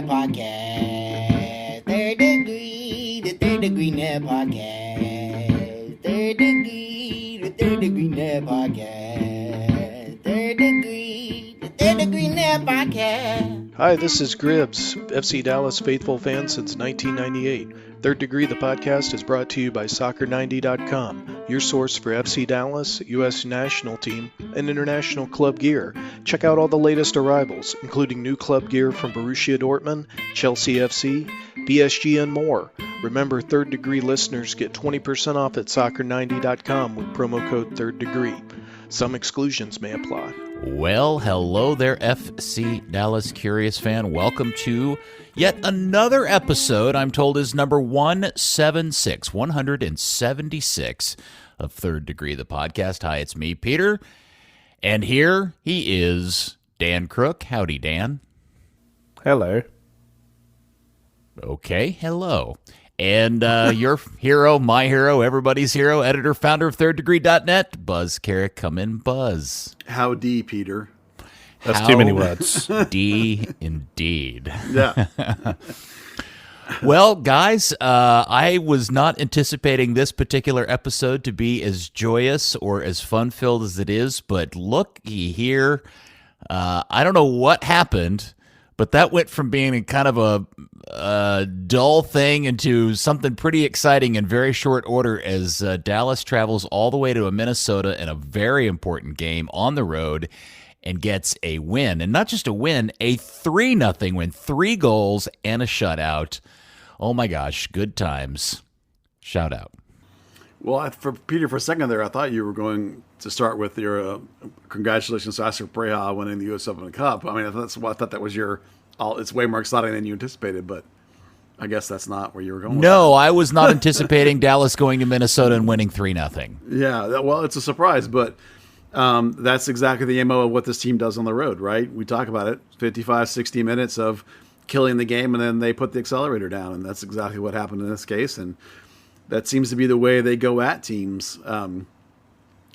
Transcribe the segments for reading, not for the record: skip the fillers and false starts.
Net Podcast. Third Degree, the Third Degree Net Podcast. Third Degree, the Third Degree Net Podcast. Third Degree, the Third Degree Net Podcast. Hi, this is Gribbs, FC Dallas faithful fan since 1998. Third Degree, the podcast, is brought to you by Soccer90.com, your source for FC Dallas, U.S. national team, and international club gear. Check out all the latest arrivals, including new club gear from Borussia Dortmund, Chelsea FC, PSG, and more. Remember, Third Degree listeners get 20% off at Soccer90.com with promo code Third Degree. Some exclusions may apply. Well, hello there, FC Dallas Curious fan. Welcome to yet another episode, I'm told is number 176 of Third Degree, the podcast. Hi, it's me, Peter. And here he is, Dan Crooke. Howdy, Dan. Hello. Okay, hello. And your hero, my hero, everybody's hero, editor, founder of ThirdDegree.net, Buzz Carrick. Come in, Buzz. Howdy, Peter. That's too many words. D indeed. Yeah. Well, guys, I was not anticipating this particular episode to be as joyous or as fun-filled as it is, but looky here. I don't know what happened, but that went from being kind of a dull thing into something pretty exciting in very short order as Dallas travels all the way to Minnesota in a very important game on the road and gets a win. And not just a win, a 3-0 win, 3 goals and a shutout. Oh my gosh, good times. Shout out. Well, for Peter, for a second there, I thought you were going to start with your congratulations to Oscar Pereira winning the U.S. Open Cup. I mean, I thought that was your. It's way more exciting than you anticipated, but I guess that's not where you were going. No, I was not anticipating Dallas going to Minnesota and winning 3-0. Yeah, well, it's a surprise, but that's exactly the MO of what this team does on the road, right? We talk about it, 55, 60 minutes of killing the game, and then they put the accelerator down, and that's exactly what happened in this case, and that seems to be the way they go at teams. The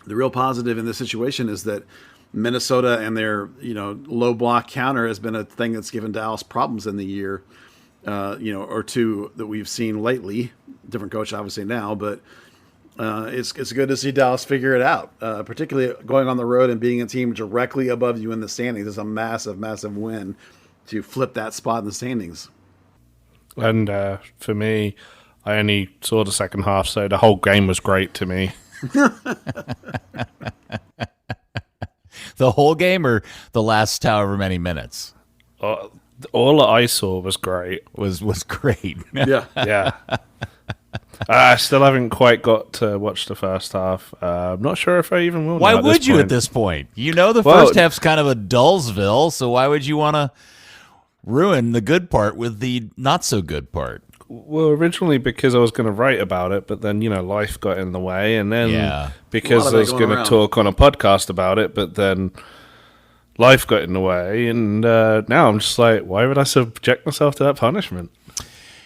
real positive in this situation is that Minnesota and their low block counter has been a thing that's given Dallas problems in the year or two that we've seen lately. Different coach obviously now, but it's good to see Dallas figure it out, particularly going on the road and being a team directly above you in the standings is a massive win to flip that spot in the standings. And for me, I only saw the second half, so the whole game was great to me. The whole game or the last however many minutes? All that I saw was great. Was great. Yeah. Yeah. I still haven't quite got to watch the first half. I'm not sure if I even will. Why would you at this point? The first half's kind of a Dullsville, so why would you want to ruin the good part with the not so good part? Well, originally because I was going to write about it, but then, life got in the way. And then because I was going to talk on a podcast about it, but then life got in the way. And now I'm just like, why would I subject myself to that punishment?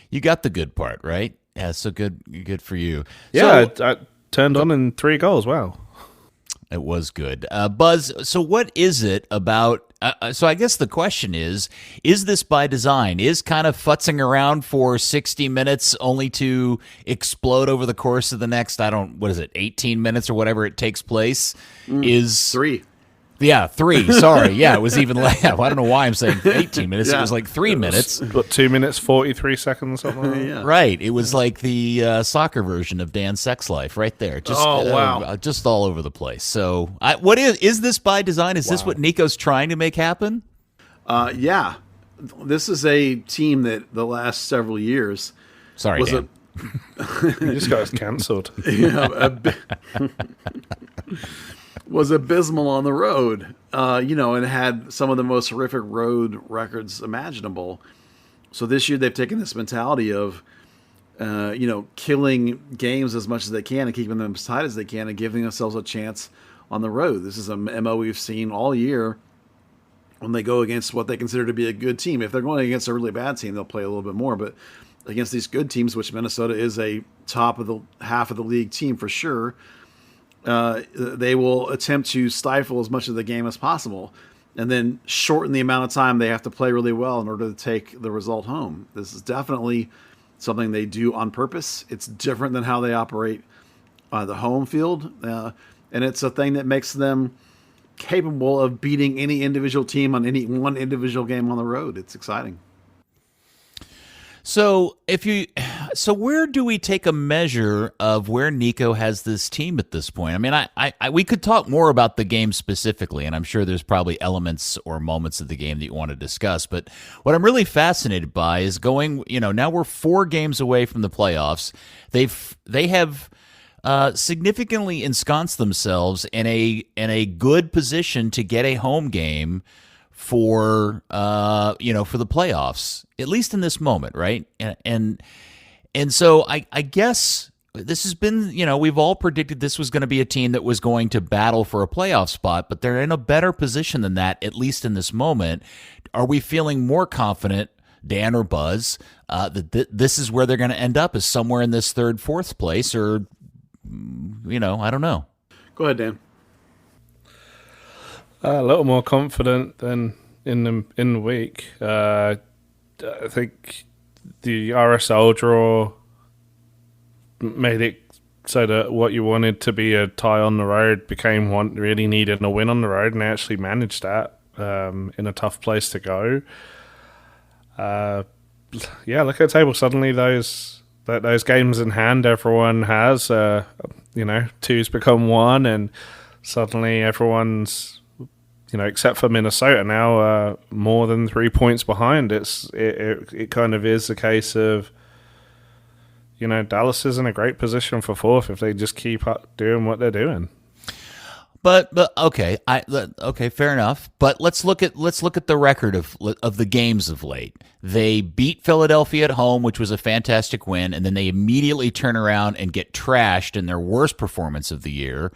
You got the good part, right? Yeah, so good for you. Yeah, so, I turned on in 3 goals. Wow. It was good. Buzz, so what is it about... so I guess the question is this by design? Is kind of futzing around for 60 minutes only to explode over the course of the next, 18 minutes or whatever it takes place? Is 3. Yeah, 3. Sorry. Yeah, it was even less. I don't know why I'm saying 18 minutes. Yeah. It was like 3 minutes. What, 2 minutes, 43 seconds, something like that? Yeah. Right. It was like the soccer version of Dan's sex life right there. Just, wow. Just all over the place. So what is this by design? Is this what Nico's trying to make happen? Yeah. This is a team that the last several years Sorry, Dan. You just got us cancelled. Was abysmal on the road, and had some of the most horrific road records imaginable. So this year they've taken this mentality of, killing games as much as they can and keeping them as tight as they can and giving themselves a chance on the road. This is a MO we've seen all year when they go against what they consider to be a good team. If they're going against a really bad team, they'll play a little bit more. But against these good teams, which Minnesota is a top of the half of the league team for sure, they will attempt to stifle as much of the game as possible. and then shorten the amount of time they have to play really well in order to take the result home. This is definitely something they do on purpose. It's different than how they operate on the home field, and it's a thing that makes them capable of beating any individual team on any one individual game on the road. It's exciting. So where do we take a measure of where Nico has this team at this point? I mean, we could talk more about the game specifically, and I'm sure there's probably elements or moments of the game that you want to discuss. But what I'm really fascinated by is going, now we're 4 games away from the playoffs. They have significantly ensconced themselves in a good position to get a home game for for the playoffs, at least in this moment, right? And so I guess this has been, we've all predicted this was going to be a team that was going to battle for a playoff spot, but they're in a better position than that, at least in this moment. Are we feeling more confident, Dan or Buzz, that this is where they're going to end up, is somewhere in this 3rd, 4th place, or, I don't know. Go ahead, Dan. A little more confident than in the week. I think the RSL draw made it so that what you wanted to be a tie on the road became one really needed a win on the road, and they actually managed that in a tough place to go. Look at the table. Suddenly those games in hand everyone has, 2's become 1, and suddenly everyone's, except for Minnesota now, more than 3 points behind. It kind of is a case of, Dallas is in a great position for 4th if they just keep up doing what they're doing. But okay, fair enough. But let's look at the record of the games of late. They beat Philadelphia at home, which was a fantastic win, and then they immediately turn around and get trashed in their worst performance of the year.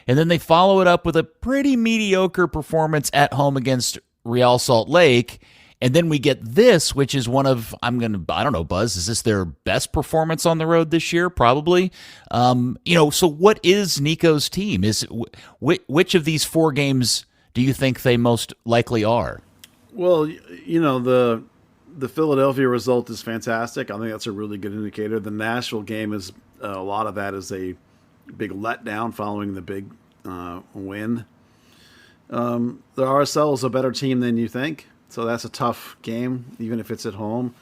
And then they follow it up with a pretty mediocre performance at home against Real Salt Lake. And then we get this, which is one of, I don't know, Buzz, is this their best performance on the road this year? Probably. So what is Nico's team? Which of these 4 games do you think they most likely are? Well, the Philadelphia result is fantastic. I think that's a really good indicator. The Nashville game is, a lot of that is a big letdown following the big win. The RSL is a better team than you think, so that's a tough game, even if it's at home.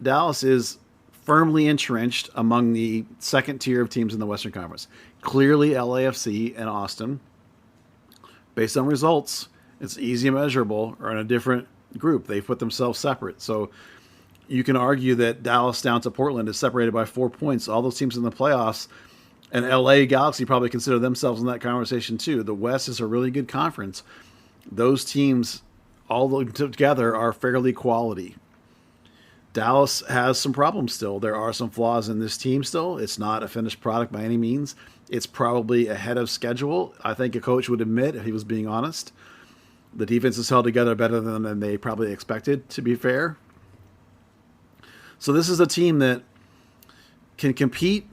Dallas is firmly entrenched among the second tier of teams in the Western Conference. Clearly LAFC and Austin, based on results, it's easy and measurable, are in a different group. They've put themselves separate. So you can argue that Dallas down to Portland is separated by 4 points. All those teams in the playoffs, and LA Galaxy probably consider themselves in that conversation too. The West is a really good conference. Those teams all together are fairly quality. Dallas has some problems still. There are some flaws in this team still. It's not a finished product by any means. It's probably ahead of schedule. I think a coach would admit, if he was being honest. The defense is held together better than they probably expected, to be fair. So this is a team that can compete,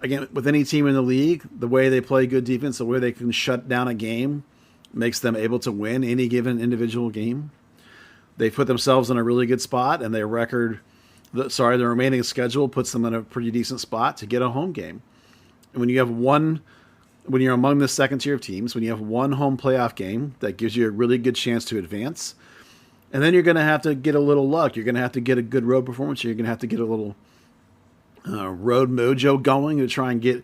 again, with any team in the league. The way they play good defense, the way they can shut down a game, makes them able to win any given individual game. They put themselves in a really good spot, and their the remaining schedule puts them in a pretty decent spot to get a home game. And when you're among the second tier of teams, when you have one home playoff game, that gives you a really good chance to advance. And then you're going to have to get a little luck. You're going to have to get a good road performance. You're going to have to get a little road mojo going to try and get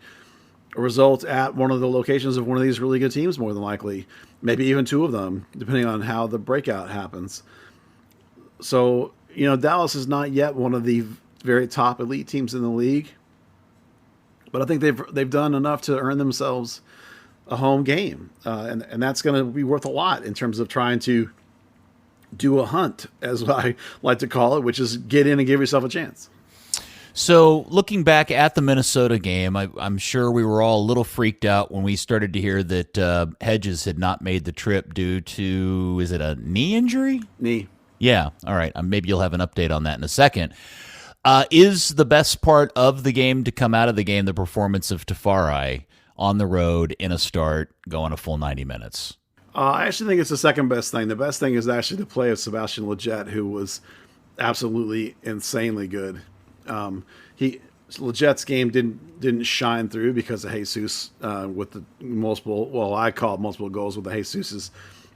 a result at one of the locations of one of these really good teams, more than likely. Maybe even 2 of them, depending on how the breakout happens. So, Dallas is not yet one of the very top elite teams in the league. But I think they've done enough to earn themselves a home game. And that's going to be worth a lot in terms of trying to do a hunt, as I like to call it, which is get in and give yourself a chance. So looking back at the Minnesota game, I'm sure we were all a little freaked out when we started to hear that Hedges had not made the trip due to, is it a knee injury? Knee. Yeah. All right. Maybe you'll have an update on that in a second. Is the best part of the game to come out of the game the performance of Tafari on the road in a start going a full 90 minutes? I actually think it's the second best thing. The best thing is actually the play of Sebastian Lletget, who was absolutely insanely good. Lletget's game didn't shine through because of Jesus with the multiple. Well, I call it multiple goals with the Jesus's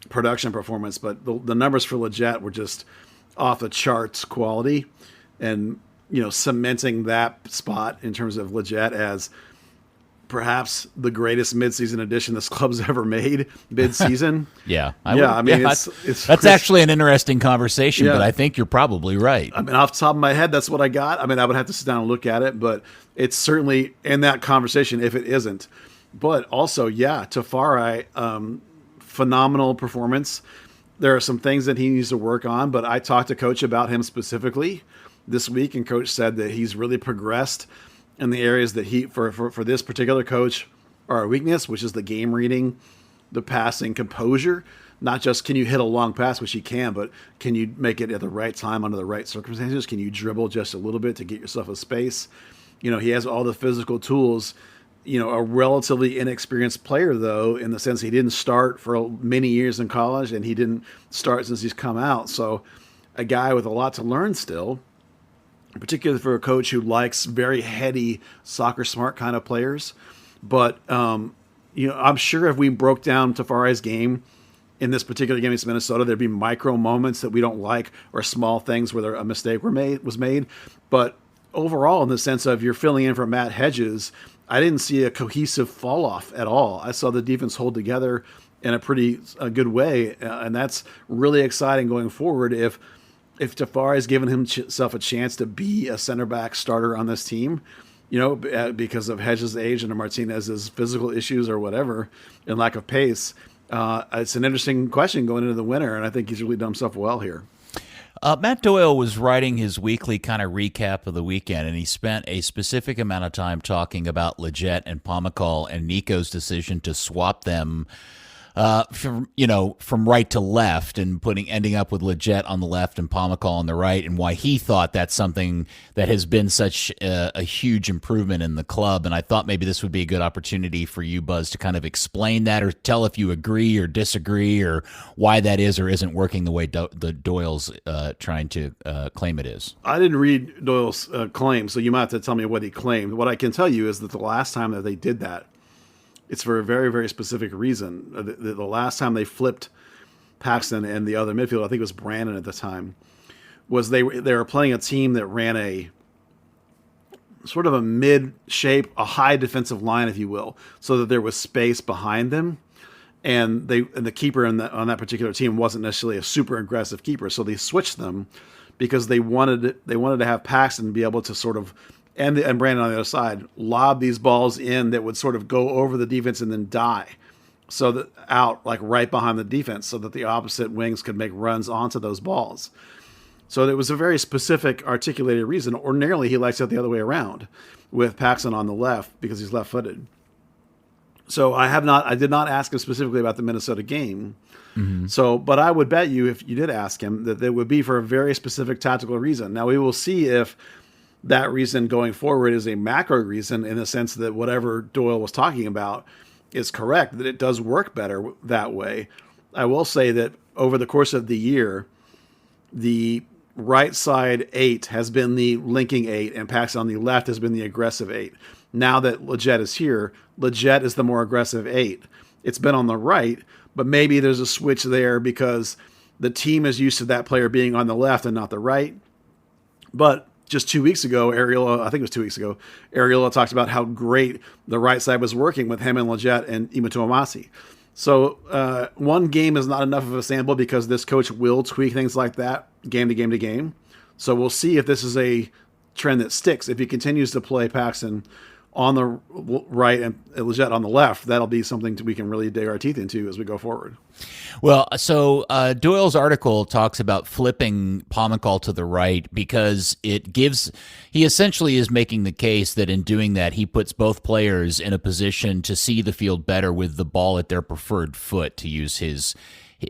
production performance, but the numbers for Lletget were just off the charts quality, and cementing that spot in terms of Lletget as perhaps the greatest midseason addition this club's ever made mid-season. That's actually an interesting conversation, but I think you're probably right. I mean, off the top of my head, that's what I got. I mean, I would have to sit down and look at it, but it's certainly in that conversation if it isn't. But also, Tafari, phenomenal performance. There are some things that he needs to work on, but I talked to Coach about him specifically this week, and Coach said that he's really progressed in the areas that he, for this particular coach, are a weakness, which is the game reading, the passing composure. Not just can you hit a long pass, which he can, but can you make it at the right time under the right circumstances? Can you dribble just a little bit to get yourself a space? He has all the physical tools. A relatively inexperienced player, though, in the sense he didn't start for many years in college, and he didn't start since he's come out. So a guy with a lot to learn still, particularly for a coach who likes very heady, soccer smart kind of players. But, I'm sure if we broke down Tafari's game in this particular game against Minnesota, there'd be micro moments that we don't like or small things where a mistake was made. But overall, in the sense of you're filling in for Matt Hedges, I didn't see a cohesive fall off at all. I saw the defense hold together in a good way. And that's really exciting going forward. If Tafari has given himself a chance to be a center back starter on this team, because of Hedges' age and Martinez's physical issues or whatever, and lack of pace, it's an interesting question going into the winter, and I think he's really done himself well here. Matt Doyle was writing his weekly kind of recap of the weekend, and he spent a specific amount of time talking about Lletget and Pomykal and Nico's decision to swap them from right to left and ending up with Lletget on the left and Pomykal on the right, and why he thought that's something that has been such a huge improvement in the club. And I thought maybe this would be a good opportunity for you, Buzz, to kind of explain that or tell if you agree or disagree or why that is or isn't working the way the Doyle's trying to claim it is. I didn't read Doyle's claim, so you might have to tell me what he claimed. What I can tell you is that the last time that they did that, it's for a very, very specific reason. The last time they flipped Paxton and the other midfielder, I think it was Brandon at the time, was they were playing a team that ran a sort of a mid-shape, a high defensive line, if you will, so that there was space behind them. And the keeper on that particular team wasn't necessarily a super aggressive keeper, so they switched them because they wanted to have Paxton be able to sort of, and Brandon on the other side, lob these balls in that would sort of go over the defense and then die. So that out, like right behind the defense, so that the opposite wings could make runs onto those balls. So it was a very specific, articulated reason. Ordinarily, he likes it the other way around, with Paxton on the left because he's left-footed. So I did not ask him specifically about the Minnesota game. Mm-hmm. So, but I would bet you, if you did ask him, that it would be for a very specific tactical reason. Now we will see if that reason going forward is a macro reason, in the sense that whatever Doyle was talking about is correct, that it does work better that way. I will say that over the course of the year, the right side 8 has been the linking 8, and Paxton on the left has been the aggressive 8. Now that Lletget is here, Lletget is the more aggressive 8. It's been on the right, but maybe there's a switch there because the team is used to that player being on the left and not the right. But just 2 weeks ago, Ariola talked about how great the right side was working with him and Lletget and Imatuamasi. So one game is not enough of a sample because this coach will tweak things like that game to game to game. So we'll see if this is a trend that sticks. If he continues to play Paxton on the right and Lletget on the left, that'll be something we can really dig our teeth into as we go forward. Well, so Doyle's article talks about flipping Pomykal to the right because he essentially is making the case that in doing that, he puts both players in a position to see the field better with the ball at their preferred foot, to use his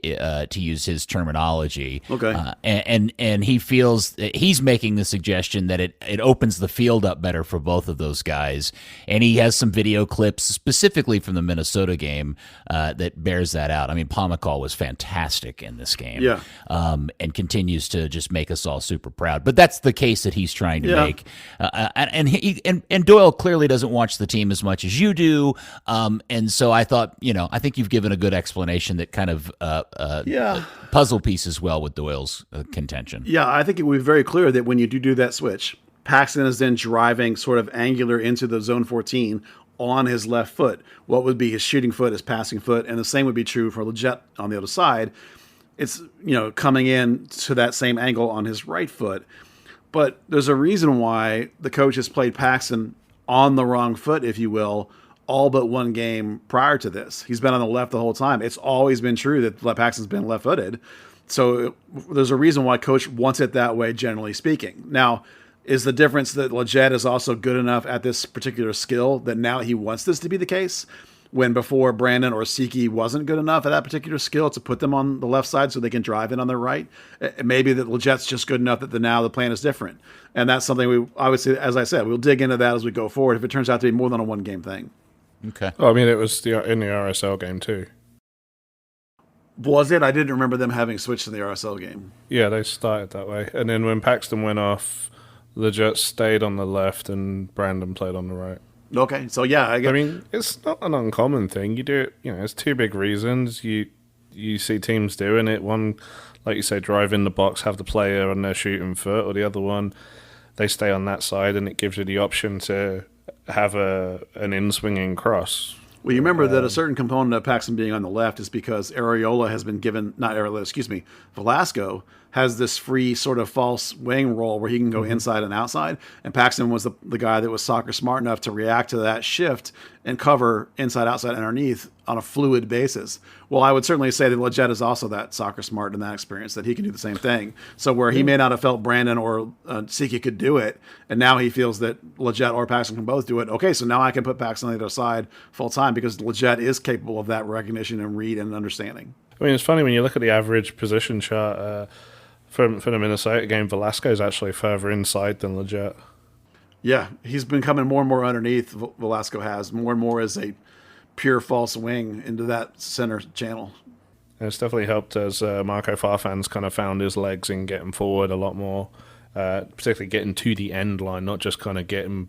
to use his terminology. Okay. And he feels he's making the suggestion that it opens the field up better for both of those guys. And he has some video clips specifically from the Minnesota game that bears that out. I mean, Pomykal was fantastic in this game. Yeah. And continues to just make us all super proud. But that's the case that he's trying to make. And Doyle clearly doesn't watch the team as much as you do. And so I thought, I think you've given a good explanation that kind of puzzle pieces well with Doyle's contention. Yeah, I think it would be very clear that when you do that switch, Paxton is then driving sort of angular into the zone 14 on his left foot. What would be his shooting foot, his passing foot, and the same would be true for Lletget on the other side. It's, coming in to that same angle on his right foot. But there's a reason why the coach has played Paxton on the wrong foot, if you will, all but one game prior to this. He's been on the left the whole time. It's always been true that Paxton's been left-footed. So there's a reason why coach wants it that way, generally speaking. Now, is the difference that Lletget is also good enough at this particular skill that now he wants this to be the case? When before Brandon or Siki wasn't good enough at that particular skill to put them on the left side so they can drive in on their right. Maybe that Lletget's just good enough that now the plan is different. And that's something we obviously, as I said, we'll dig into that as we go forward if it turns out to be more than a one-game thing. Okay. Well, I mean, it was in the RSL game too. Was it? I didn't remember them having switched to the RSL game. Yeah, they started that way. And then when Paxton went off, Lletget stayed on the left and Brandon played on the right. Okay, so yeah, I mean, it's not an uncommon thing. You do it, there's two big reasons. You see teams doing it. One, like you say, drive in the box, have the player on their shooting foot, or the other one, they stay on that side, and it gives you the option to have an in-swinging cross. Well, you remember that a certain component of Paxton being on the left is because Velasco has this free sort of false wing roll where he can go inside and outside. And Paxton was the guy that was soccer smart enough to react to that shift and cover inside, outside, and underneath on a fluid basis. Well, I would certainly say that Lletget is also that soccer smart in that experience, that he can do the same thing. So where he may not have felt Brandon or Siki could do it, and now he feels that Lletget or Paxton can both do it. Okay, so now I can put Paxton on the other side full time because Lletget is capable of that recognition and read and understanding. I mean, it's funny when you look at the average position chart for the Minnesota game, Velasco is actually further inside than Lletget. Yeah, he's been coming more and more underneath. Velasco has more and more as a pure false wing into that center channel. And it's definitely helped as Marco Farfan's kind of found his legs in getting forward a lot more, particularly getting to the end line, not just kind of getting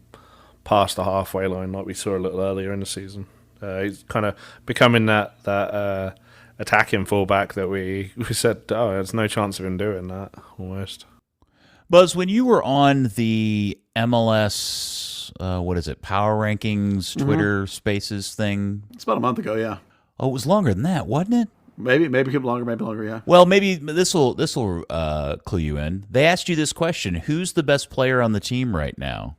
past the halfway line like we saw a little earlier in the season. He's kind of becoming that attacking fullback that we said, there's no chance of him doing that, almost. Buzz, when you were on the MLS, Power Rankings, Twitter Spaces thing? It's about a month ago, yeah. Oh, it was longer than that, wasn't it? Maybe longer, yeah. Well, maybe this will clue you in. They asked you this question: who's the best player on the team right now?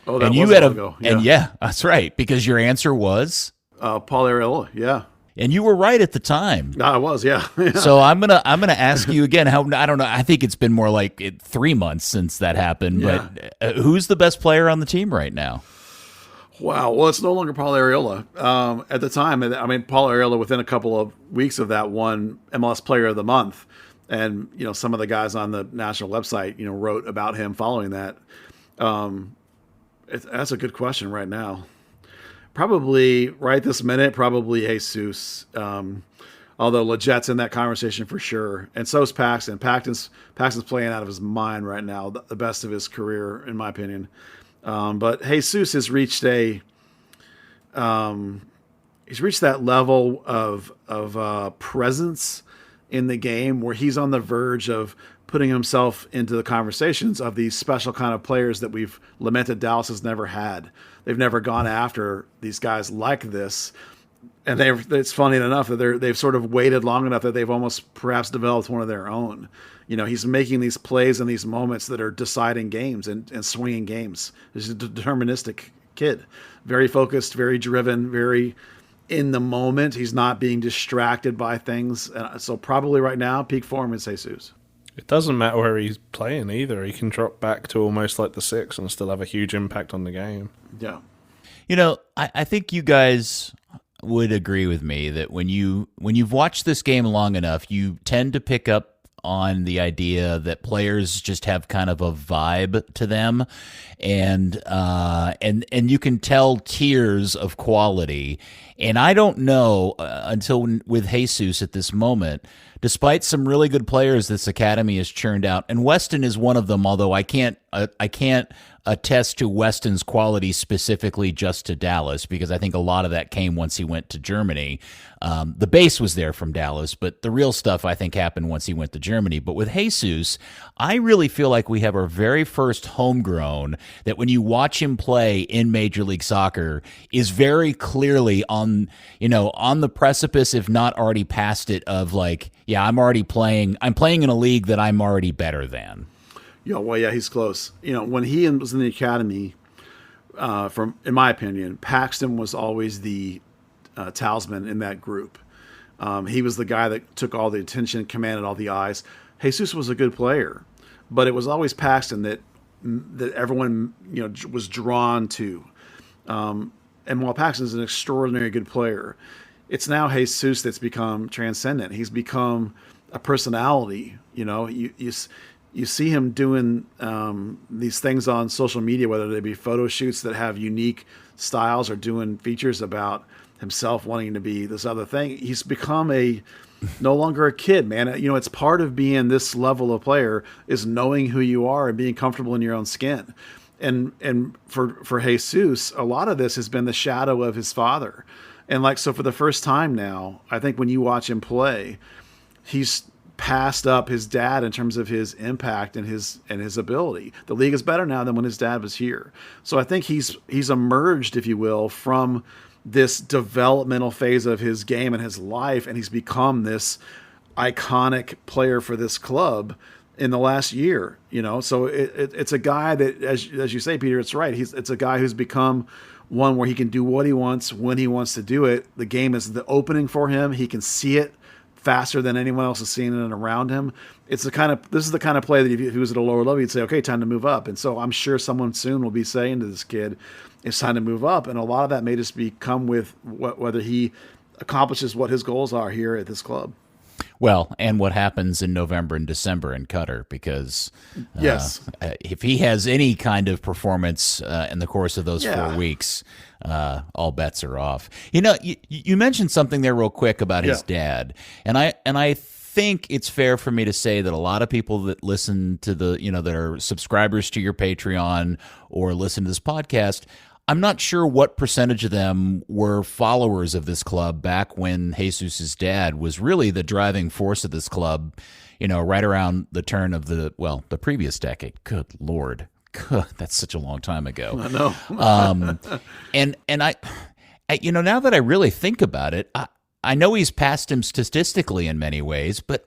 Oh, that was a while ago. Yeah. And yeah, that's right, because your answer was Paul Arriola, yeah. And you were right at the time. No, I was, yeah. So I'm gonna ask you again. I don't know. I think it's been more like 3 months since that happened. Yeah. But who's the best player on the team right now? Wow. Well, it's no longer Paul Arriola. At the time, I mean, Paul Arriola within a couple of weeks of that won MLS Player of the Month, and some of the guys on the national website wrote about him following that. That's a good question right now. Probably right this minute, probably Jesus. Although Lletget's in that conversation for sure, and so is Paxton. Paxton's playing out of his mind right now, the best of his career, in my opinion. But Jesus has reached that level of presence in the game where he's on the verge of putting himself into the conversations of these special kind of players that we've lamented Dallas has never had. They've never gone after these guys like this. And it's funny enough that they've sort of waited long enough that they've almost perhaps developed one of their own. He's making these plays and these moments that are deciding games and swinging games. He's a deterministic kid, very focused, very driven, very in the moment. He's not being distracted by things. And so probably right now, peak form is Jesus. It doesn't matter where he's playing either. He can drop back to almost like the 6 and still have a huge impact on the game. Yeah. I think you guys would agree with me that when you've watched this game long enough, you tend to pick up on the idea that players just have kind of a vibe to them, and you can tell tiers of quality. And I don't know until with Jesus at this moment, despite some really good players this academy has churned out, and Weston is one of them. Although I can't attest to Weston's quality specifically just to Dallas, because I think a lot of that came once he went to Germany. The base was there from Dallas, but the real stuff I think happened once he went to Germany. But with Jesus, I really feel like we have our very first homegrown that when you watch him play in Major League Soccer is very clearly on the precipice, if not already past it, of like, yeah, I'm playing in a league that I'm already better than. Yeah, he's close. When he was in the academy, in my opinion, Paxton was always the talisman in that group. He was the guy that took all the attention, commanded all the eyes. Jesus was a good player, but it was always Paxton that everyone was drawn to. And while Paxton is an extraordinary good player, it's now Jesus that's become transcendent. He's become a personality. You see him doing these things on social media, whether they be photo shoots that have unique styles or doing features about himself wanting to be this other thing. He's become no longer a kid, man. It's part of being this level of player is knowing who you are and being comfortable in your own skin. And for Jesus, a lot of this has been the shadow of his father. And so for the first time now, I think when you watch him play, he's passed up his dad in terms of his impact and his ability. The league is better now than when his dad was here. So I think he's emerged, if you will, from this developmental phase of his game and his life, and he's become this iconic player for this club in the last year. So it's a guy that, as you say, Peter, it's right. It's a guy who's become one where he can do what he wants when he wants to do it. The game is the opening for him. He can see it faster than anyone else is seeing it around him. This is the kind of play that if he was at a lower level, you'd say, okay, time to move up. And so I'm sure someone soon will be saying to this kid, it's time to move up. And a lot of that may just come with whether he accomplishes what his goals are here at this club. Well, and what happens in November and December in Qatar, because yes, if he has any kind of performance in the course of those 4 weeks, all bets are off. You mentioned something there real quick about his dad, and I think it's fair for me to say that a lot of people that listen to that are subscribers to your Patreon or listen to this podcast, I'm not sure what percentage of them were followers of this club back when Jesus' dad was really the driving force of this club, right around the turn of the previous decade. Good Lord. God, that's such a long time ago. I know. And I now that I really think about it, I know he's passed him statistically in many ways, but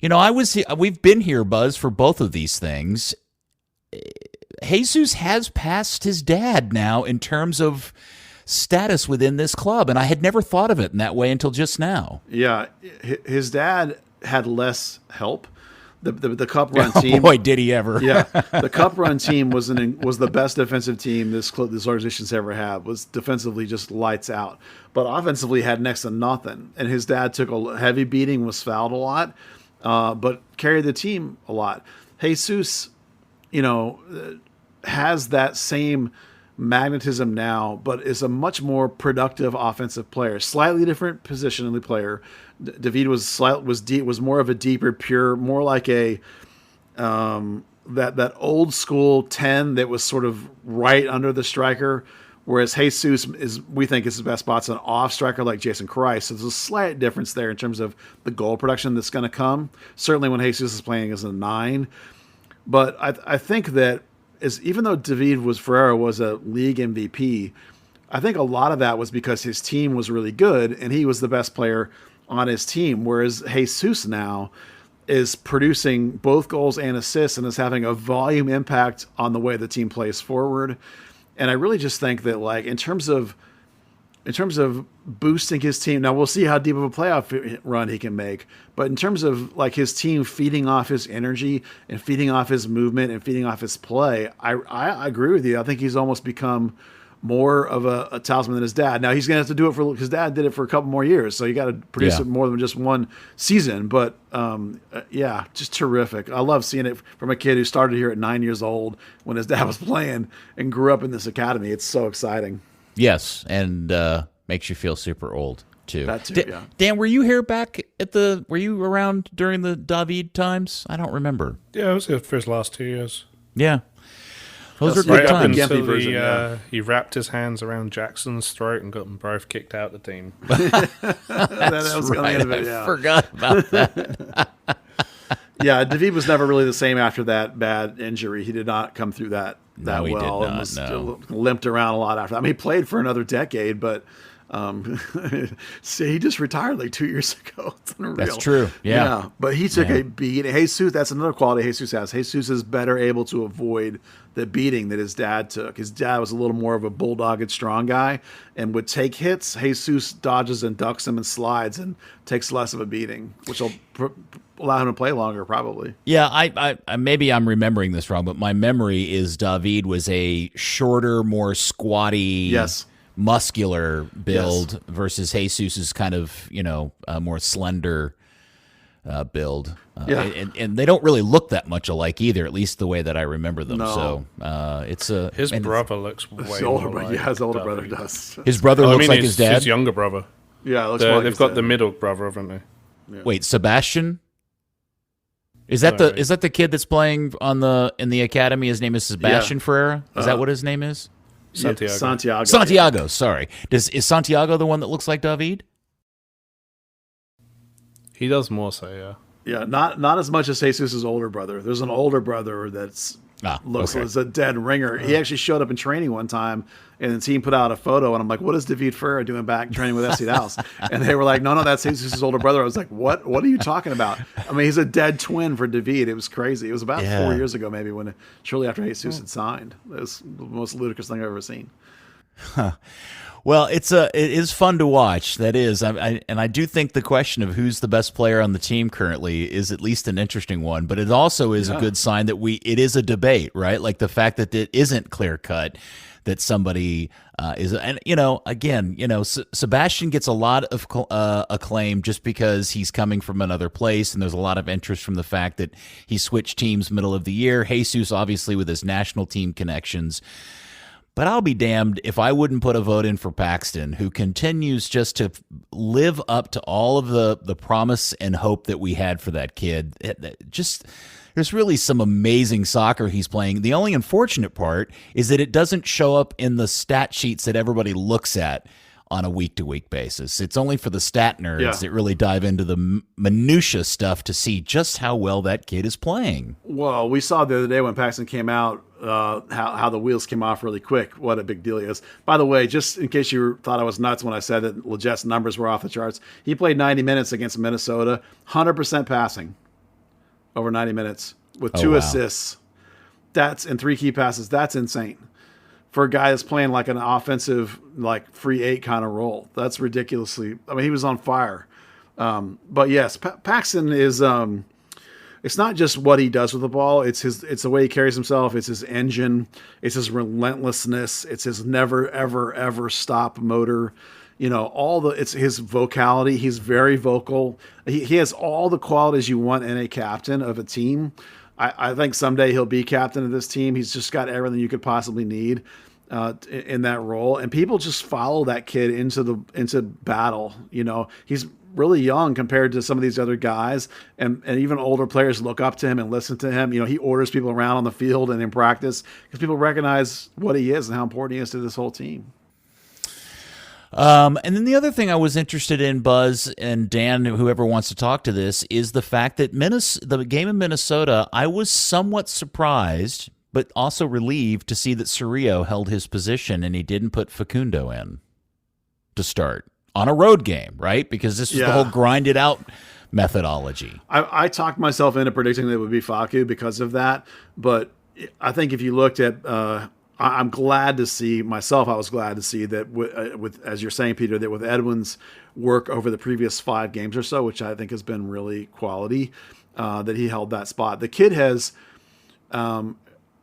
we've been here, Buzz, for both of these things. Jesus has passed his dad now in terms of status within this club, and I had never thought of it in that way until just now. Yeah, his dad had less help. The Cup Run team. Boy, did he ever! Yeah, the Cup Run team was the best defensive team this organization's ever had. Was defensively just lights out, but offensively had next to nothing. And his dad took a heavy beating, was fouled a lot, but carried the team a lot. Jesus, has that same magnetism now, but is a much more productive offensive player. Slightly different position in the player. David was more of a deeper, pure, more like a that old school 10 that was sort of right under the striker, whereas Jesus we think his best spot's an off striker like Jason Christ. So there's a slight difference there in terms of the goal production that's going to come. Certainly when Jesus is playing as a 9. But I think that even though David Ferreira was a league MVP, I think a lot of that was because his team was really good and he was the best player on his team, whereas Jesus now is producing both goals and assists and is having a volume impact on the way the team plays forward. And I really just think that, in terms of boosting his team, now we'll see how deep of a playoff run he can make, but in terms of his team feeding off his energy and feeding off his movement and feeding off his play, I agree with you. I think he's almost become more of a talisman than his dad. Now he's going to have to do it for his dad did it for a couple more years, so you got to produce it more than just one season. But just terrific. I love seeing it from a kid who started here at 9 years old when his dad was playing and grew up in this academy. It's so exciting. Yes, and makes you feel super old too. That too, yeah. Dan, were you here back were you around during the David times? I don't remember. Yeah, I was here for his last 2 years. Yeah. Those are right good times. Until he wrapped his hands around Jackson's throat and got them both kicked out the team. that was right. End of it, yeah. I forgot about that. Yeah, David was never really the same after that bad injury. He did not come through that well. He did not, and was limped around a lot after that. I mean, he played for another decade, but he just retired like 2 years ago. It's unreal. That's true. Yeah. But he took a beating. Jesus, that's another quality Jesus has. Jesus is better able to avoid the beating that his dad took. His dad was a little more of a bulldog and strong guy and would take hits. Jesus dodges and ducks them and slides and takes less of a beating, which will allow him to play longer probably. Yeah, I maybe I'm remembering this wrong, but my memory is David was a shorter, more squatty, muscular build versus Jesus is kind of, more slender build. And they don't really look that much alike either, at least the way that I remember them. No. So his brother looks way more like his older David. brother does. His brother looks like his dad? His younger brother. Yeah, it looks more like they've got the middle brother, haven't they? Yeah. Wait, Sebastian? Is that the kid that's playing in the academy? His name is Sebastian Ferreira? Is that what his name is? Santiago. Santiago, sorry. Is Santiago the one that looks like David? He does more so, yeah. Yeah, not as much as Jesus' older brother. There's an older brother that's looks like a dead ringer. He actually showed up in training one time, and the team put out a photo, and I'm like, "What is David Ferreira doing back training with FC Dallas?" And they were like, "No, that's Jesus' older brother." I was like, "What? What are you talking about?" I mean, he's a dead twin for David. It was crazy. It was about 4 years ago, maybe, shortly after Jesus had signed. It was the most ludicrous thing I've ever seen. Huh. Well, it is fun to watch. That is, I do think the question of who's the best player on the team currently is at least an interesting one. But it also is a good sign that it is a debate, right? Like the fact that it isn't clear cut that somebody is, and again, Sebastian gets a lot of acclaim just because he's coming from another place, and there's a lot of interest from the fact that he switched teams middle of the year. Jesus, obviously, with his national team connections. But I'll be damned if I wouldn't put a vote in for Paxton, who continues just to live up to all of the promise and hope that we had for that kid. There's really some amazing soccer he's playing. The only unfortunate part is that it doesn't show up in the stat sheets that everybody looks at on a week-to-week basis. It's only for the stat nerds that really dive into the minutia stuff to see just how well that kid is playing. Well, we saw the other day when Paxton came out, how the wheels came off really quick. What a big deal he is. By the way, just in case you thought I was nuts when I said that Leget's numbers were off the charts, he played 90 minutes against Minnesota, 100% passing over 90 minutes with 2 assists. That's in 3 key passes. That's insane. For a guy that's playing like an offensive, like free 8 kind of role. That's ridiculously, I mean, he was on fire. But yes, Paxton is, it's not just what he does with the ball. It's the way he carries himself. It's his engine. It's his relentlessness. It's his never, ever, ever stop motor. It's his vocality. He's very vocal. He has all the qualities you want in a captain of a team. I think someday he'll be captain of this team. He's just got everything you could possibly need in that role, and people just follow that kid into battle. He's really young compared to some of these other guys, and even older players look up to him and listen to him. He orders people around on the field and in practice because people recognize what he is and how important he is to this whole team. And then the other thing I was interested in, Buzz and Dan, whoever wants to talk to this, is the fact that the game in Minnesota, I was somewhat surprised, but also relieved to see that Cerrillo held his position and he didn't put Facundo in to start on a road game, right? Because this was the whole grinded out methodology. I talked myself into predicting that it would be Facu because of that, but I think if you looked at I'm glad to see myself. I was glad to see that with as you're saying, Peter, that with Edwin's work over the previous 5 games or so, which I think has been really quality, that he held that spot. The kid has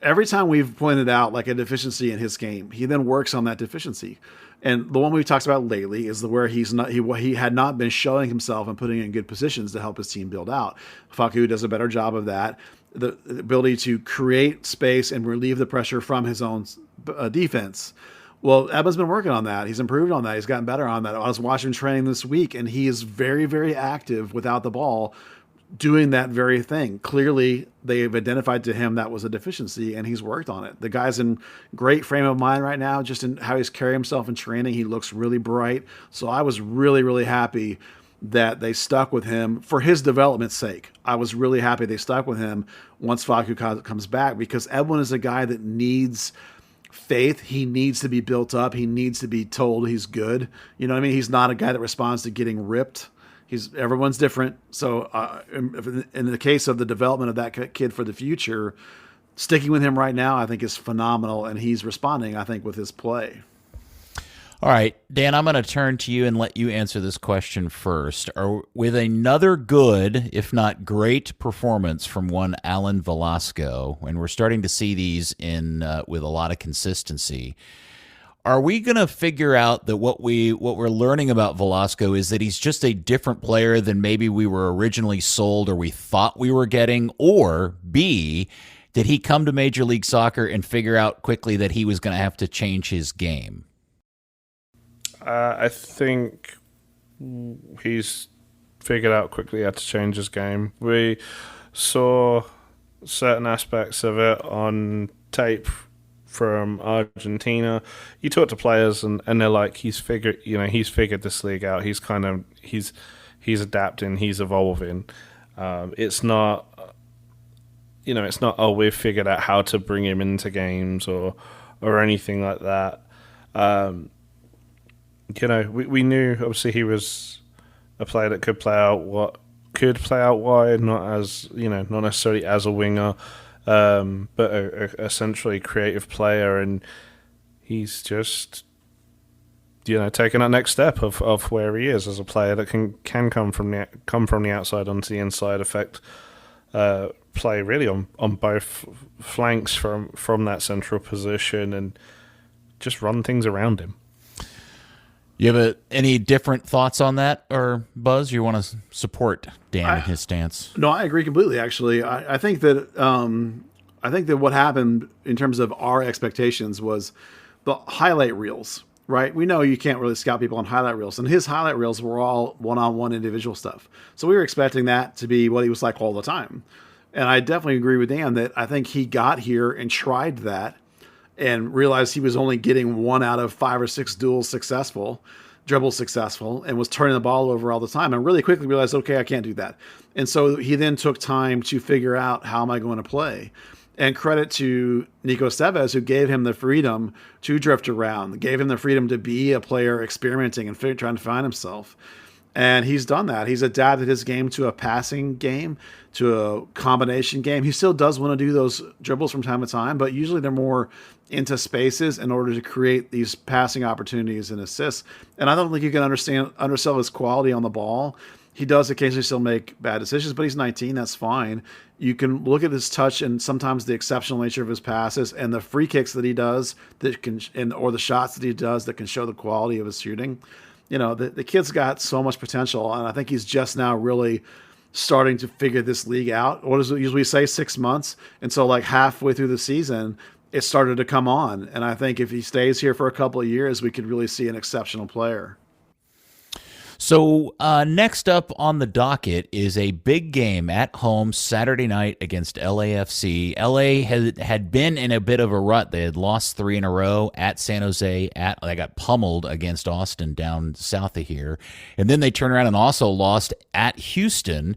every time we've pointed out like a deficiency in his game, he then works on that deficiency. And the one we've talked about lately is where he had not been showing himself and putting in good positions to help his team build out. Facu does a better job of that. The ability to create space and relieve the pressure from his own defense. Well, Ebba's been working on that. He's improved on that. He's gotten better on that. I was watching training this week, and he is very, very active without the ball, doing that very thing. Clearly, they've identified to him that was a deficiency, and he's worked on it. The guy's in great frame of mind right now, just in how he's carrying himself in training. He looks really bright. So I was really, really happy that they stuck with him for his development's sake. I was really happy they stuck with him once Facu comes back, because Edwin is a guy that needs faith. He needs to be built up. He needs to be told he's good. You know what I mean? He's not a guy that responds to getting ripped. Everyone's different. So in the case of the development of that kid for the future, sticking with him right now, I think is phenomenal. And he's responding, I think, with his play. All right, Dan, I'm going to turn to you and let you answer this question first. With another good, if not great, performance from one Alan Velasco, and we're starting to see these with a lot of consistency, are we going to figure out that what we're learning about Velasco is that he's just a different player than maybe we were originally sold or we thought we were getting? Or B, did he come to Major League Soccer and figure out quickly that he was going to have to change his game? I think he's figured out quickly how to change his game. We saw certain aspects of it on tape from Argentina. You talk to players and they're like, he's figured this league out. He's adapting, he's evolving. It's not, oh, we've figured out how to bring him into games or anything like that. We knew obviously he was a player that could play out wide, not necessarily as a winger, but a essentially creative player, and he's just taking that next step of where he is as a player that can come from the outside onto the inside, affect play really on both flanks from that central position, and just run things around him. You have any different thoughts on that, or Buzz? You want to support Dan in his stance? No, I agree completely. Actually, I think that what happened in terms of our expectations was the highlight reels. Right? We know you can't really scout people on highlight reels, and his highlight reels were all one-on-one individual stuff. So we were expecting that to be what he was like all the time. And I definitely agree with Dan that I think he got here and tried that, and realized he was only getting 1 out of 5 or 6 dribbles successful, and was turning the ball over all the time, and really quickly realized, okay, I can't do that. And so he then took time to figure out, how am I going to play? And credit to Nico Estevez, who gave him the freedom to drift around, gave him the freedom to be a player experimenting and trying to find himself. And he's done that. He's adapted his game to a passing game, to a combination game. He still does want to do those dribbles from time to time, but usually they're more into spaces in order to create these passing opportunities and assists. And I don't think you can undersell his quality on the ball. He does occasionally still make bad decisions, but he's 19. That's fine. You can look at his touch and sometimes the exceptional nature of his passes and the free kicks that he does or the shots that he does that can show the quality of his shooting. The kid's got so much potential, and I think he's just now really starting to figure this league out. What does it usually say? 6 months. And so like halfway through the season, it started to come on. And I think if he stays here for a couple of years, we could really see an exceptional player. So next up on the docket is a big game at home Saturday night against LAFC. LA had been in a bit of a rut. They had lost 3 in a row at San Jose. They got pummeled against Austin down south of here. And then they turned around and also lost at Houston.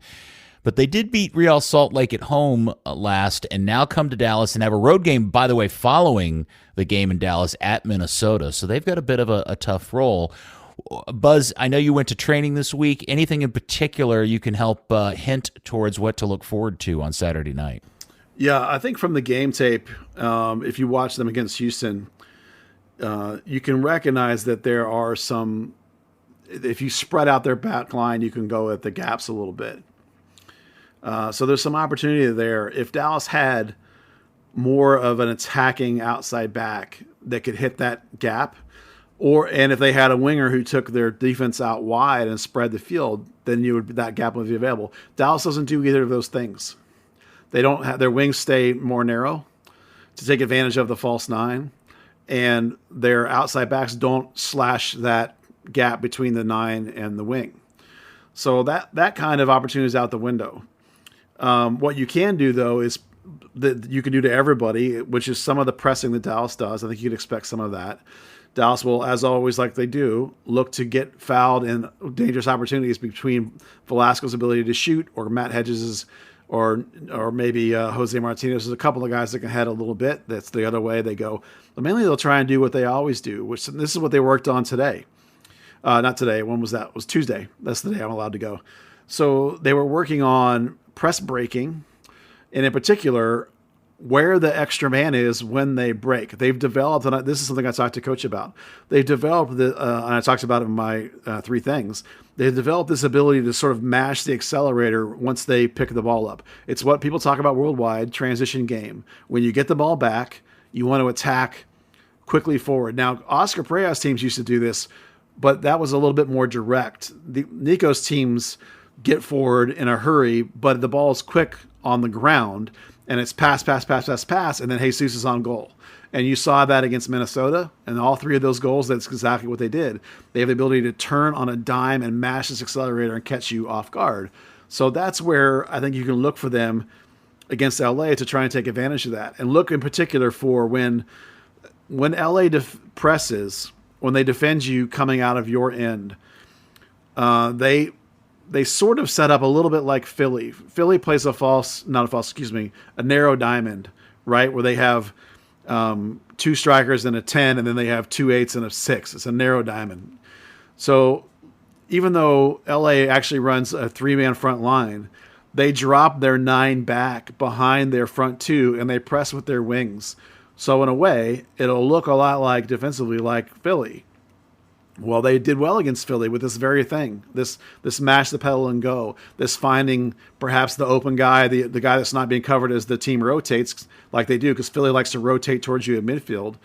But they did beat Real Salt Lake at home last, and now come to Dallas and have a road game, by the way, following the game in Dallas at Minnesota. So they've got a bit of a tough role. Buzz, I know you went to training this week. Anything in particular you can help hint towards what to look forward to on Saturday night? Yeah, I think from the game tape, if you watch them against Houston, you can recognize that there are some, if you spread out their back line, you can go at the gaps a little bit. So there's some opportunity there. If Dallas had more of an attacking outside back that could hit that gap. And if they had a winger who took their defense out wide and spread the field, then that gap would be available. Dallas doesn't do either of those things. They don't have their wings stay more narrow to take advantage of the false nine, and their outside backs don't slash that gap between the 9 and the wing. So that kind of opportunity is out the window. What you can do, though, is that you can do to everybody, which is some of the pressing that Dallas does. I think you'd expect some of that. Dallas will, as always, like they do, look to get fouled in dangerous opportunities between Velasco's ability to shoot or Matt Hedges' or maybe Jose Martinez. There's a couple of guys that can head a little bit. That's the other way they go. But mainly they'll try and do what they always do, which this is what they worked on today. Not today. When was that? It was Tuesday. That's the day I'm allowed to go. So they were working on press breaking, and in particular, where the extra man is when they break. They've developed, and this is something I talked to Coach about. They've developed, and I talked about it in my 3 things. They've developed this ability to sort of mash the accelerator once they pick the ball up. It's what people talk about worldwide, transition game. When you get the ball back, you want to attack quickly forward. Now, Oscar Pereira's teams used to do this, but that was a little bit more direct. Nico's teams get forward in a hurry, but the ball is quick on the ground, and it's pass, and then Jesus is on goal. And you saw that against Minnesota, and all 3 of those goals, that's exactly what they did. They have the ability to turn on a dime and mash this accelerator and catch you off guard. So that's where I think you can look for them against LA to try and take advantage of that. And look in particular for when LA presses, when they defend you coming out of your end, they sort of set up a little bit like Philly. Philly plays a narrow diamond, right? Where they have 2 strikers and a 10, and then they have 2 8s and a 6. It's a narrow diamond. So even though LA actually runs a 3-man front line, they drop their 9 back behind their front 2, and they press with their wings. So in a way, it'll look a lot like defensively like Philly. Well, they did well against Philly with this very thing, this mash the pedal and go, this finding perhaps the open guy, the guy that's not being covered as the team rotates like they do, because Philly likes to rotate towards you at midfield.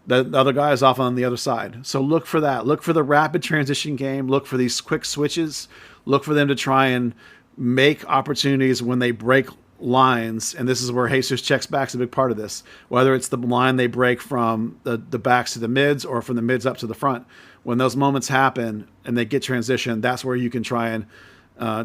The other guy is off on the other side. So look for that. Look for the rapid transition game. Look for these quick switches. Look for them to try and make opportunities when they break lines, and this is where Jesus checks back is a big part of this, whether it's the line they break from the backs to the mids or from the mids up to the front. When those moments happen and they get transition, that's where you can try and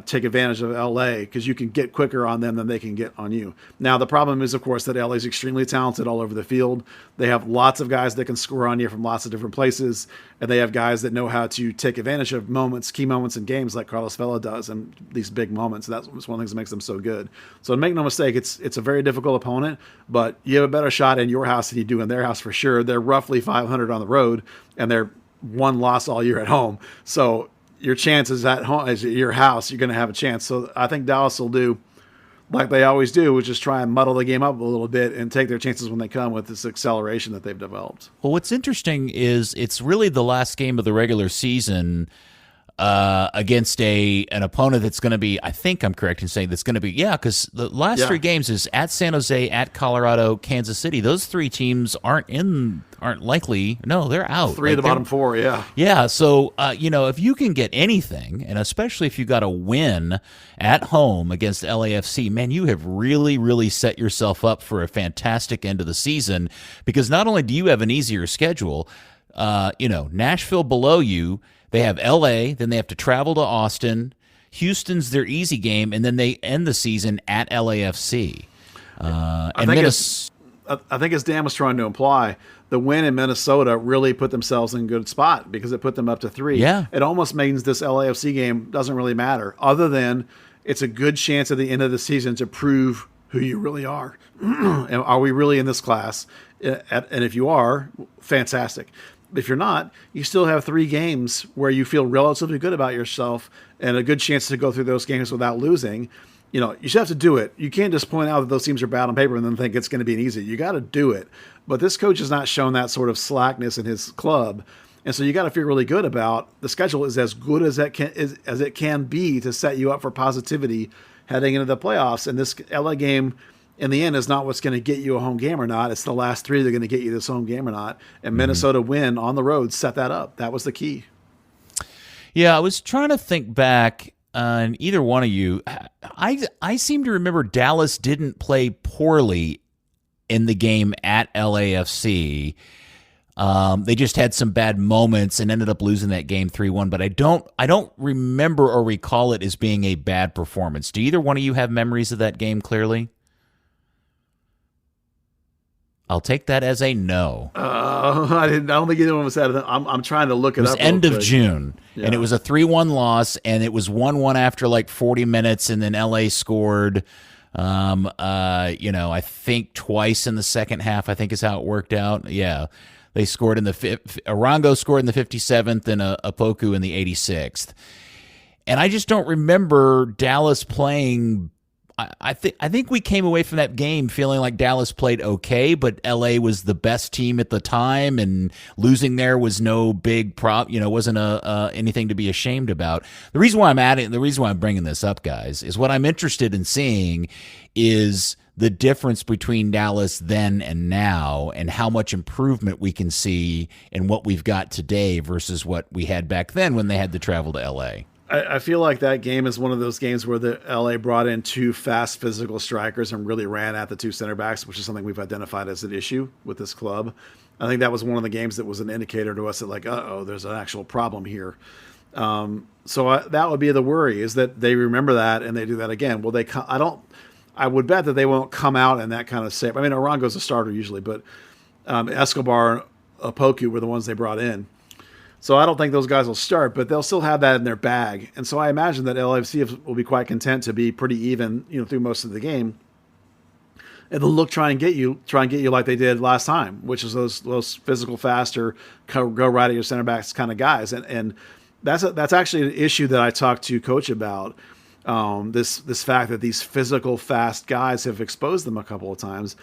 take advantage of LA, because you can get quicker on them than they can get on you. Now, the problem is, of course, that LA is extremely talented all over the field. They have lots of guys that can score on you from lots of different places, and they have guys that know how to take advantage of key moments in games like Carlos Vela does, and these big moments. That's one of the things that makes them so good. So make no mistake, it's a very difficult opponent, but you have a better shot in your house than you do in their house for sure. They're roughly 500 on the road, and they're 1 loss all year at home. So your chances at home, as your house, you're going to have a chance. So I think Dallas will do like they always do, which is try and muddle the game up a little bit and take their chances when they come with this acceleration that they've developed. Well, what's interesting is it's really the last game of the regular season against an opponent that's going to be, I think I'm correct in saying that's going to be, because the last 3 games is at San Jose, at Colorado, Kansas City. Those 3 teams aren't likely. No, they're out. 3 of the bottom 4, yeah. Yeah, so, if you can get anything, and especially if you got a win at home against LAFC, man, you have really, really set yourself up for a fantastic end of the season, because not only do you have an easier schedule, Nashville below you, they have LA, then they have to travel to Austin. Houston's their easy game, and then they end the season at LAFC. I think as Dan was trying to imply, the win in Minnesota really put themselves in a good spot because it put them up to 3. Yeah. It almost means this LAFC game doesn't really matter, other than it's a good chance at the end of the season to prove who you really are. And are we really in this class? And if you are, fantastic. If you're not, you still have 3 games where you feel relatively good about yourself and a good chance to go through those games without losing. You should have to do it. You can't just point out that those teams are bad on paper and then think it's going to be an easy. You got to do it. But this coach has not shown that sort of slackness in his club. And so you got to feel really good about the schedule is as good as it can be to set you up for positivity heading into the playoffs. And this LA game in the end is not what's going to get you a home game or not. It's the last three that are going to get you this home game or not. And Minnesota win on the road set that up. That was the key. Yeah, I was trying to think back on either one of you. I seem to remember Dallas didn't play poorly in the game at LAFC. They just had some bad moments and ended up losing that game 3-1. But I don't remember or recall it as being a bad performance. Do either one of you have memories of that game clearly? I'll take that as a no. I don't think either one was at it. I'm trying to look it up. It was end of June, and it was a 3-1 loss, and it was 1-1 after like 40 minutes, and then LA scored. I think twice in the second half. I think is how it worked out. Yeah, they scored in the Arango scored in the 57th, and Opoku in the 86th. And I just don't remember Dallas playing. I think we came away from that game feeling like Dallas played okay, but LA was the best team at the time, and losing there was no big wasn't anything to be ashamed about. The reason why I'm bringing this up, guys, is what I'm interested in seeing is the difference between Dallas then and now, and how much improvement we can see in what we've got today versus what we had back then when they had to travel to LA. I feel like that game is one of those games where the LA brought in two fast physical strikers and really ran at the two center backs, which is something we've identified as an issue with this club. I think that was one of the games that was an indicator to us that like, there's an actual problem here. That would be the worry, is that they remember that and they do that again. Will they? I would bet that they won't come out in that kind of shape. I mean, Arango's a starter usually, but Escobar and Opoku were the ones they brought in. So I don't think those guys will start, but they'll still have that in their bag. And so I imagine that LAFC will be quite content to be pretty even, through most of the game. And they'll try and get you like they did last time, which is those physical, faster, go right at your center backs kind of guys. And that's actually an issue that I talked to Coach about. This fact that these physical, fast guys have exposed them a couple of times.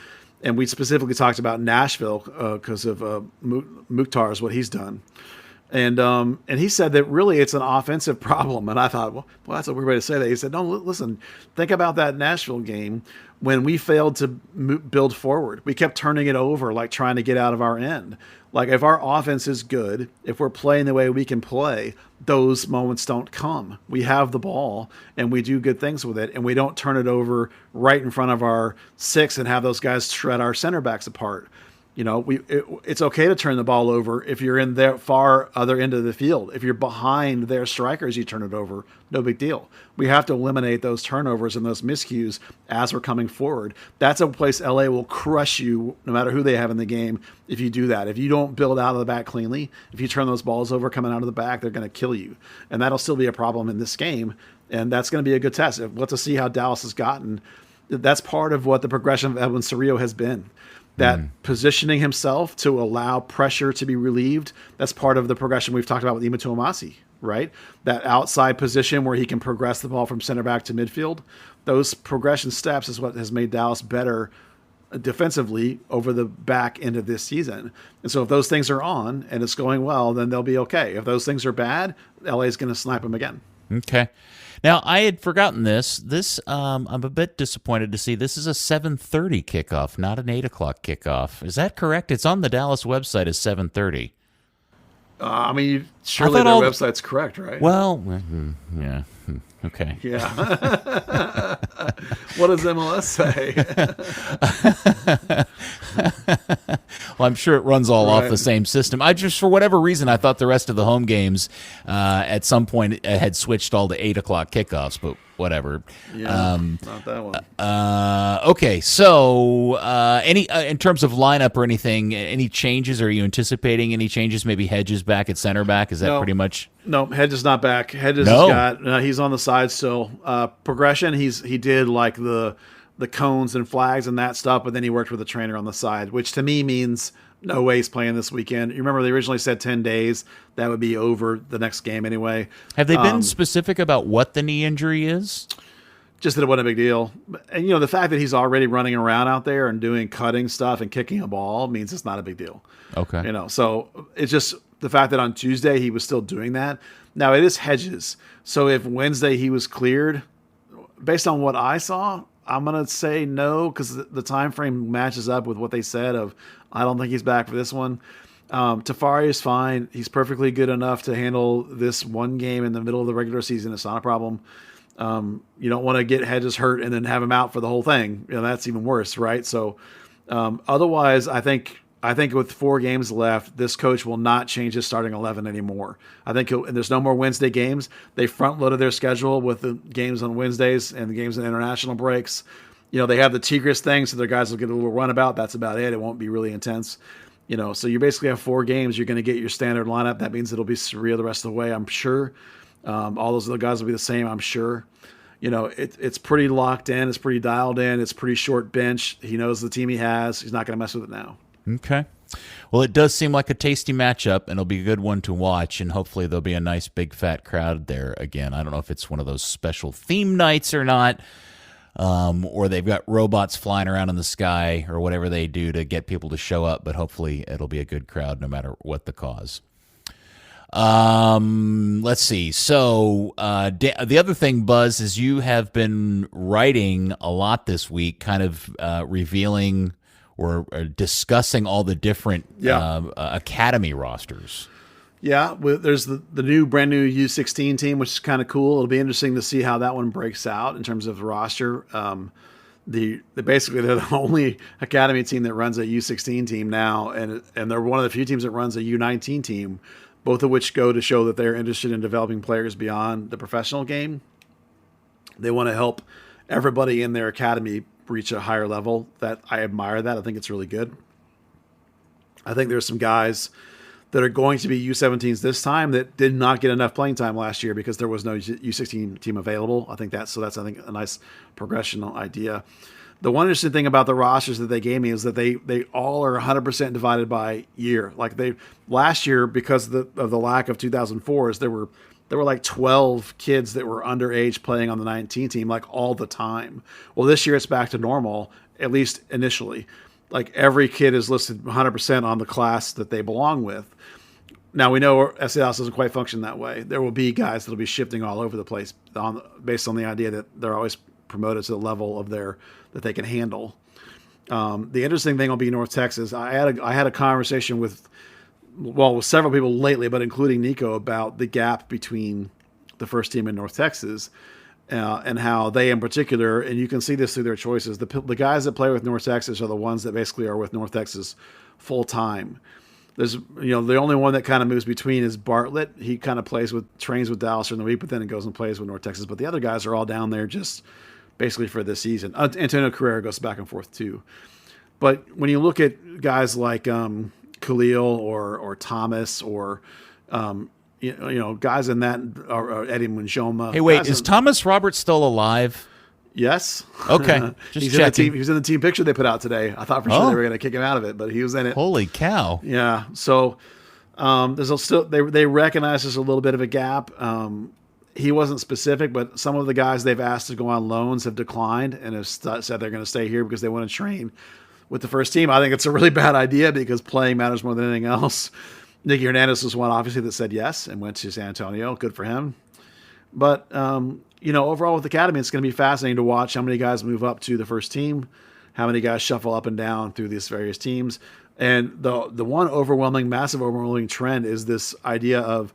And we specifically talked about Nashville because of Mukhtar's, what he's done. And he said that really it's an offensive problem. And I thought, well, that's a weird way to say that. He said, no, listen, think about that Nashville game when we failed to build forward. We kept turning it over, like trying to get out of our end. Like if our offense is good, if we're playing the way we can play, those moments don't come. We have the ball and we do good things with it, and we don't turn it over right in front of our six and have those guys shred our center backs apart. It's okay to turn the ball over if you're in their far other end of the field. If you're behind their strikers, you turn it over. No big deal. We have to eliminate those turnovers and those miscues as we're coming forward. That's a place LA will crush you no matter who they have in the game if you do that. If you don't build out of the back cleanly, if you turn those balls over coming out of the back, they're going to kill you. And that'll still be a problem in this game. And that's going to be a good test. We'll have to see how Dallas has gotten. That's part of what the progression of Edwin Cerrillo has been. That positioning himself to allow pressure to be relieved, that's part of the progression we've talked about with Ima Tuamasi, right? That outside position where he can progress the ball from center back to midfield. Those progression steps is what has made Dallas better defensively over the back end of this season. And so if those things are on and it's going well, then they'll be okay. If those things are bad, LA is going to snipe them again. Okay. Now, I had forgotten this. I'm a bit disappointed to see this is a 7:30 kickoff, not an 8 o'clock kickoff. Is that correct? It's on the Dallas website as 7:30. Surely their website's correct, right? Well, yeah. Okay. Yeah. What does MLS say? Well, I'm sure it runs all off the same system. For whatever reason, I thought the rest of the home games at some point had switched all to 8 o'clock kickoffs, but whatever. Yeah, not that one. Okay, so in terms of lineup or anything, any changes? Are you anticipating any changes? Maybe Hedges back at center back? Is that pretty much? No, Hedges not back. Hedges has got he's on the side still. Progression, he did like the cones and flags and that stuff, but then he worked with the trainer on the side, which to me means no way he's playing this weekend. You remember they originally said 10 days. That would be over the next game anyway. Have they been specific about what the knee injury is? Just that it wasn't a big deal. And, the fact that he's already running around out there and doing cutting stuff and kicking a ball means it's not a big deal. Okay. So it's just the fact that on Tuesday he was still doing that. Now, it is Hedges. So if Wednesday he was cleared, based on what I saw, I'm gonna say no because the time frame matches up with what they said. I don't think he's back for this one. Tafari is fine. He's perfectly good enough to handle this one game in the middle of the regular season. It's not a problem. You don't want to get Hedges hurt and then have him out for the whole thing. That's even worse, right? So otherwise, I think with 4 games left, this coach will not change his starting 11 anymore. I think and there's no more Wednesday games. They front-loaded their schedule with the games on Wednesdays and the games in international breaks. They have the Tigres thing, so their guys will get a little runabout. That's about it. It won't be really intense. So you basically have 4 games. You're going to get your standard lineup. That means it'll be surreal the rest of the way, I'm sure. All those other guys will be the same, I'm sure. It's pretty locked in. It's pretty dialed in. It's pretty short bench. He knows the team he has. He's not going to mess with it now. Okay. Well, it does seem like a tasty matchup, and it'll be a good one to watch, and hopefully there'll be a nice big fat crowd there again. I don't know if it's one of those special theme nights or not, or they've got robots flying around in the sky or whatever they do to get people to show up, but hopefully it'll be a good crowd no matter what the cause. Let's see. So the other thing, Buzz, is you have been writing a lot this week, kind of revealing or discussing all the different academy rosters. Yeah, there's the brand new U16 team, which is kind of cool. It'll be interesting to see how that one breaks out in terms of the roster. They're the only academy team that runs a U16 team now, and they're one of the few teams that runs a U19 team, both of which go to show that they're interested in developing players beyond the professional game. They want to help everybody in their academy reach a higher level. That I admire that. I think it's really good. I think there's some guys that are going to be U17s this time that did not get enough playing time last year because there was no U16 team available. I think that's a nice progressional idea. The one interesting thing about the rosters that they gave me is that they all are 100% divided by year. Like last year, because of the lack of 2004s, there were like 12 kids that were underage playing on the 19 team like all the time. Well, this year it's back to normal, at least initially. Like every kid is listed 100% on the class that they belong with. Now we know FC Dallas doesn't quite function that way. There will be guys that'll be shifting all over the place based on the idea that they're always promoted to the level of that they can handle. The interesting thing will be North Texas. I had a conversation with several people lately, but including Nico, about the gap between the first team in North Texas and how they in particular, and you can see this through their choices. The guys that play with North Texas are the ones that basically are with North Texas full time. There's, the only one that kind of moves between is Bartlett. He kind of trains with Dallas during the week, but then it goes and plays with North Texas. But the other guys are all down there just basically for this season. Antonio Carrera goes back and forth too. But when you look at guys like Khalil or Thomas or guys in that, or Eddie Munjoma. Hey, wait, is Thomas Roberts still alive? Yes. Okay, just checking. He was in the team picture they put out today. I thought for sure they were going to kick him out of it, but he was in it. Holy cow! Yeah. So they recognize there's a little bit of a gap. He wasn't specific, but some of the guys they've asked to go on loans have declined and have said they're going to stay here because they want to train with the first team. I think it's a really bad idea because playing matters more than anything else. Nicky Hernandez was one, obviously, that said yes and went to San Antonio. Good for him. But overall with the academy, it's going to be fascinating to watch how many guys move up to the first team, how many guys shuffle up and down through these various teams. And the one massive overwhelming trend is this idea of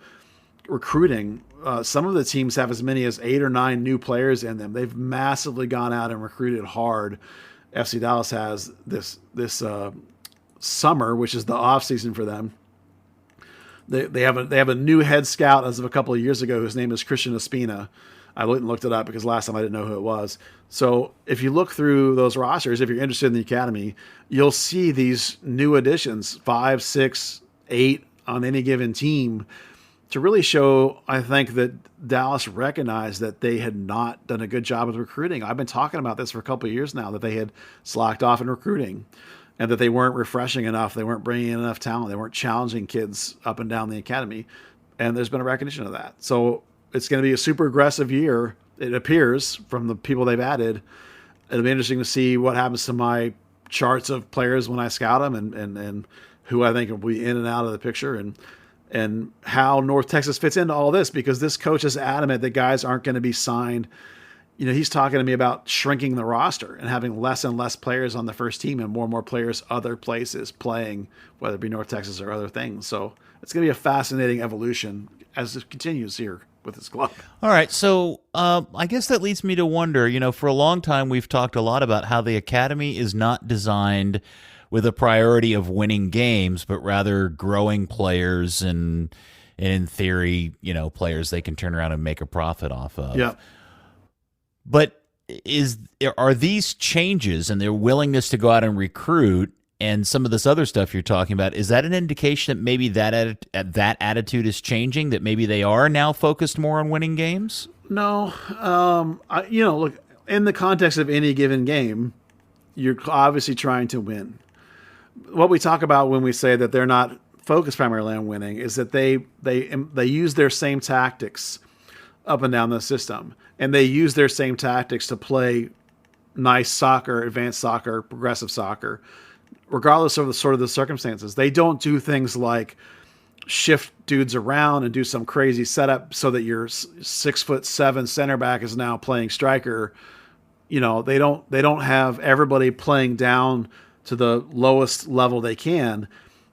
recruiting. Some of the teams have as many as 8 or 9 new players in them. They've massively gone out and recruited hard. FC Dallas has this summer, which is the off season for them. They have a new head scout as of a couple of years ago whose name is Christian Espina. I looked it up because last time I didn't know who it was. So if you look through those rosters, if you're interested in the academy, you'll see these new additions, 5, 6, 8 on any given team, to really show, I think, that Dallas recognized that they had not done a good job with recruiting. I've been talking about this for a couple of years now, that they had slacked off in recruiting and that they weren't refreshing enough. They weren't bringing in enough talent. They weren't challenging kids up and down the academy. And there's been a recognition of that. So it's going to be a super aggressive year, it appears, from the people they've added. It'll be interesting to see what happens to my charts of players when I scout them and who I think will be in and out of the picture and how North Texas fits into all this, because this coach is adamant that guys aren't going to be signed, he's talking to me about shrinking the roster and having less and less players on the first team and more players other places playing, whether it be North Texas or other things. So it's going to be a fascinating evolution as it continues here with this club. All right, so I guess that leads me to wonder, for a long time we've talked a lot about how the academy is not designed with a priority of winning games, but rather growing players and in theory, players they can turn around and make a profit off of. Yeah. But are these changes and their willingness to go out and recruit and some of this other stuff you're talking about, is that an indication that maybe that attitude is changing, that maybe they are now focused more on winning games? No. Look, in the context of any given game, you're obviously trying to win. What we talk about when we say that they're not focused primarily on winning is that they use their same tactics up and down the system, and they use their same tactics to play nice soccer, advanced soccer, progressive soccer, regardless of the circumstances. They don't do things like shift dudes around and do some crazy setup so that your 6'7" center back is now playing striker. They don't have everybody playing down to the lowest level they can.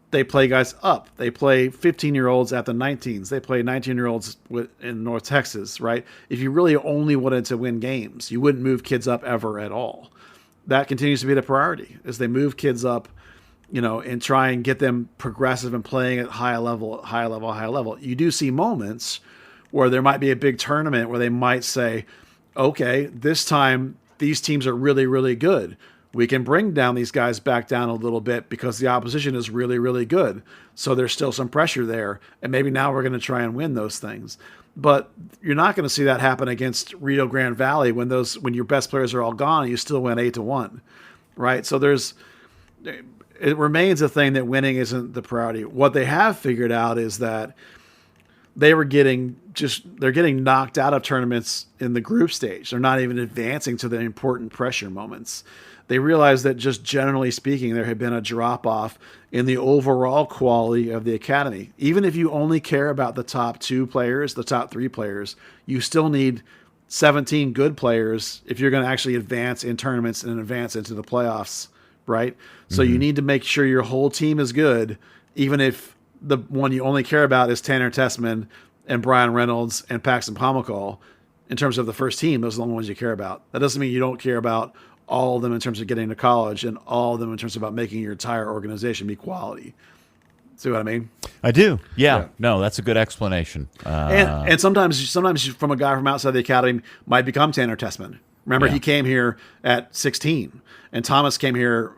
They play guys up. They play 15-year-olds at the 19s. They play 19-year-olds in North Texas, right? If you really only wanted to win games, you wouldn't move kids up ever at all. That continues to be the priority, is they move kids up, and try and get them progressive and playing at high level. You do see moments where there might be a big tournament where they might say, okay, this time these teams are really, really good. We can bring down these guys back down a little bit because the opposition is really, really good. So there's still some pressure there. And maybe now we're going to try and win those things. But you're not going to see that happen against Rio Grande Valley when your best players are all gone and you still win 8-1, right? So it remains a thing that winning isn't the priority. What they have figured out is that they're getting knocked out of tournaments in the group stage. They're not even advancing to the important pressure moments. They realized that just generally speaking, there had been a drop-off in the overall quality of the academy. Even if you only care about the top 2 players, the top 3 players, you still need 17 good players if you're going to actually advance in tournaments and advance into the playoffs, right? Mm-hmm. So you need to make sure your whole team is good, even if the one you only care about is Tanner Tessman and Brian Reynolds and Paxton Pomacall. In terms of the first team, those are the only ones you care about. That doesn't mean you don't care about all of them in terms of getting to college and all of them in terms of about making your entire organization be quality. See what I mean? I do. Yeah. No, that's a good explanation. And sometimes from a guy from outside the academy might become Tanner Tessman. Remember, he came here at 16, and Thomas came here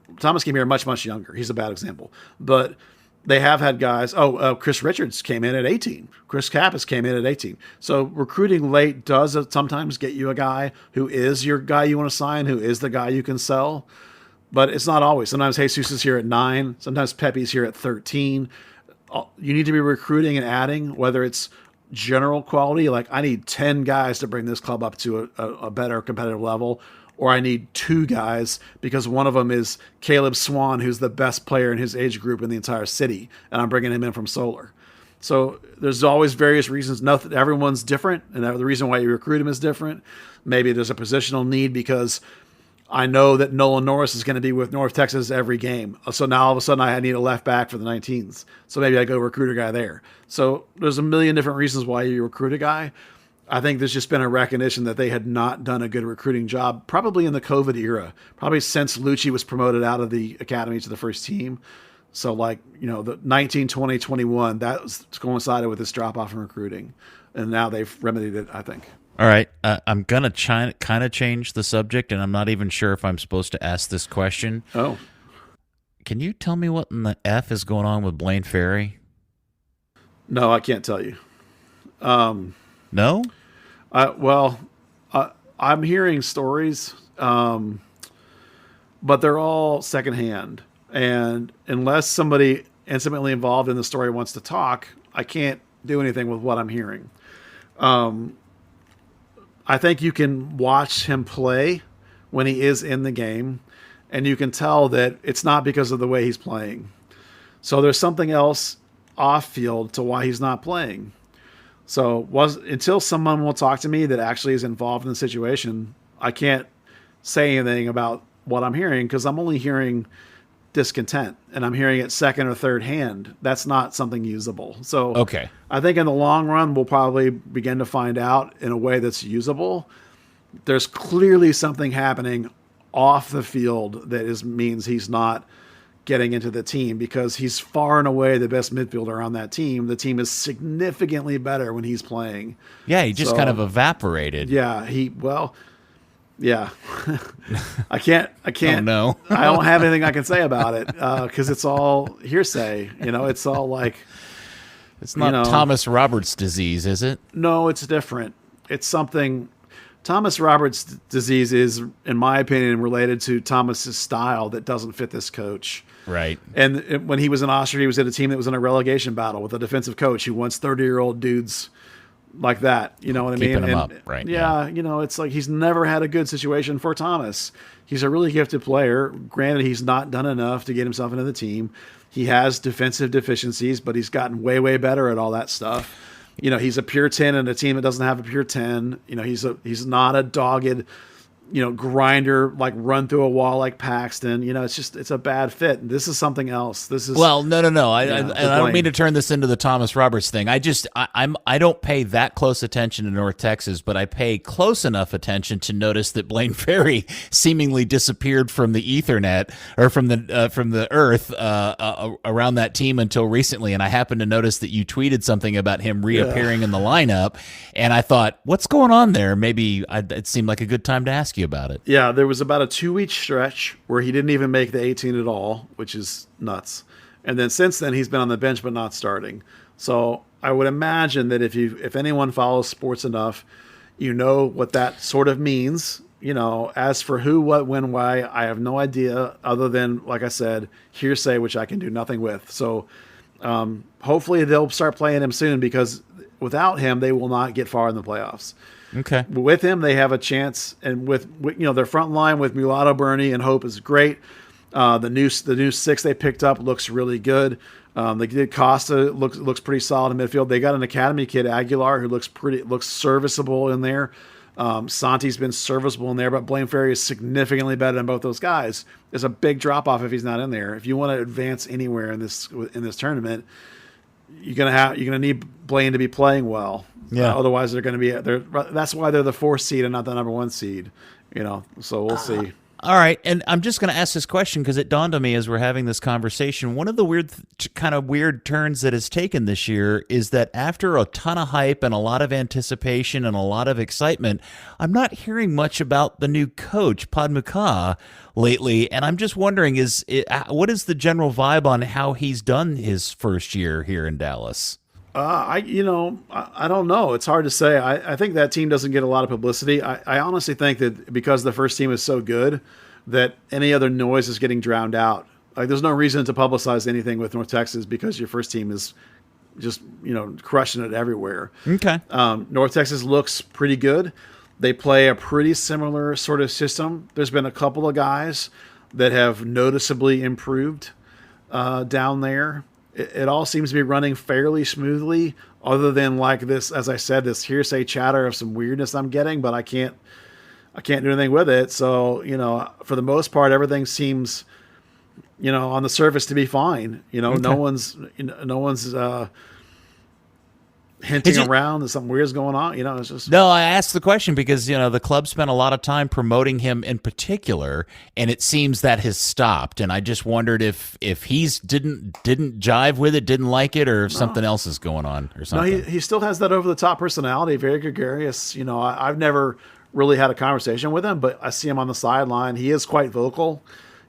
much, much younger. He's a bad example. But they have had guys. Chris Richards came in at 18. Chris Kappas came in at 18. So recruiting late does sometimes get you a guy who is your guy you want to sign, who is the guy you can sell. But it's not always. Sometimes Jesus is here at 9. Sometimes Pepe's here at 13. You need to be recruiting and adding, whether it's general quality, like I need 10 guys to bring this club up to a better competitive level, or I need 2 guys because one of them is Caleb Swan, who's the best player in his age group in the entire city, and I'm bringing him in from Solar. So there's always various reasons. Everyone's different, and the reason why you recruit him is different. Maybe there's a positional need because I know that Nolan Norris is going to be with North Texas every game. So now all of a sudden I need a left back for the 19s. So maybe I go recruit a guy there. So there's a million different reasons why you recruit a guy. I think there's just been a recognition that they had not done a good recruiting job, probably in the COVID era, probably since Lucci was promoted out of the academy to the first team. So the 19, 20, 21, that was coincided with this drop off in recruiting. And now they've remedied it, I think. All right. I'm going to kind of change the subject, and I'm not even sure if I'm supposed to ask this question. Oh. Can you tell me what in the F is going on with Blaine Ferry? No, I can't tell you. No? I'm hearing stories, but they're all secondhand. And unless somebody intimately involved in the story wants to talk, I can't do anything with what I'm hearing. I think you can watch him play when he is in the game, and you can tell that it's not because of the way he's playing. So there's something else off field to why he's not playing. So until someone will talk to me that actually is involved in the situation, I can't say anything about what I'm hearing because I'm only hearing discontent, and I'm hearing it second or third hand. That's not something usable. So okay, I think in the long run, we'll probably begin to find out in a way that's usable. There's clearly something happening off the field that means he's not getting into the team because he's far and away the best midfielder on that team. The team is significantly better when he's playing. Yeah, he just kind of evaporated. Yeah, yeah. I can't. Oh, no. I don't have anything I can say about it because it's all hearsay. It's all like. It's not Thomas Roberts disease, is it? No, it's different. It's something. Thomas Roberts disease is, in my opinion, related to Thomas's style that doesn't fit this coach. Right. And when he was in Austria, he was at a team that was in a relegation battle with a defensive coach who wants 30-year-old dudes like that. You know what I mean? Keeping him up, right? Yeah, it's like he's never had a good situation for Thomas. He's a really gifted player. Granted, he's not done enough to get himself into the team. He has defensive deficiencies, but he's gotten way, way better at all that stuff. He's a pure 10 in a team that doesn't have a pure 10. He's not a dogged, grinder, like run through a wall like Paxton. It's a bad fit. This is something else. This is no. I don't mean to turn this into the Thomas Roberts thing. I don't pay that close attention to North Texas, but I pay close enough attention to notice that Blaine Ferry seemingly disappeared from the Ethernet or from the earth around that team until recently. And I happened to notice that you tweeted something about him reappearing in the lineup, and I thought, what's going on there? Maybe it seemed like a good time to ask you about it. Yeah, there was about a 2-week stretch where he didn't even make the 18 at all, which is nuts. And then since then, he's been on the bench but not starting. So I would imagine that if anyone follows sports enough, what that sort of means. As for who, what, when, why, I have no idea other than, like I said, hearsay, which I can do nothing with. So hopefully they'll start playing him soon because without him, they will not get far in the playoffs. Okay. With him, they have a chance, and with their front line with Mulatto, Bernie, and Hope is great. The new 6 they picked up looks really good. They did Costa looks pretty solid in midfield. They got an academy kid Aguilar who looks serviceable in there. Santi's been serviceable in there, but Blaine Ferry is significantly better than both those guys. There's a big drop off if he's not in there. If you want to advance anywhere in this tournament, you're gonna need Blaine to be playing well. Yeah. Otherwise, they're going to be that's why they're the 4th seed and not the number 1 seed. So we'll see. All right, and I'm just going to ask this question because it dawned on me as we're having this conversation. One of the weird turns that has taken this year is that after a ton of hype and a lot of anticipation and a lot of excitement, I'm not hearing much about the new coach, Padmuka, lately, and I'm just wondering, what is the general vibe on how he's done his first year here in Dallas? I don't know. It's hard to say. I think that team doesn't get a lot of publicity. I honestly think that because the first team is so good that any other noise is getting drowned out. Like there's no reason to publicize anything with North Texas because your first team is just, crushing it everywhere. Okay. North Texas looks pretty good. They play a pretty similar sort of system. There's been a couple of guys that have noticeably improved down there. It all seems to be running fairly smoothly, other than like this, as I said, this hearsay chatter of some weirdness I'm getting, but I can't do anything with it. So, for the most part, everything seems, on the surface to be fine. Okay. No one's hinting around that something weird's going on. It's just no. I asked the question because the club spent a lot of time promoting him in particular, and it seems that has stopped. And I just wondered if he's didn't jive with it, didn't like it, or if something else is going on or something. No, he still has that over the top personality, very gregarious. I've never really had a conversation with him, but I see him on the sideline. He is quite vocal.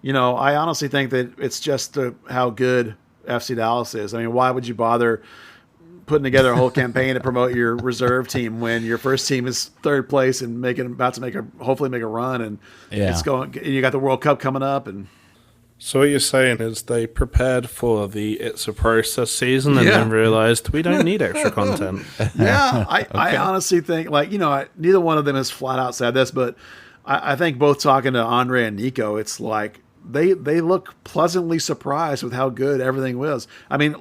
I honestly think that it's just how good FC Dallas is. I mean, why would you bother putting together a whole campaign to promote your reserve team when your first team is 3rd place and about to hopefully make a run, and it's going, and you got the World Cup coming up. And so what you're saying is they prepared for the It's a Process season and then realized we don't need extra content. Yeah, I honestly think neither one of them has flat out said this, but I think both talking to Andre and Nico, it's like they look pleasantly surprised with how good everything was. I mean,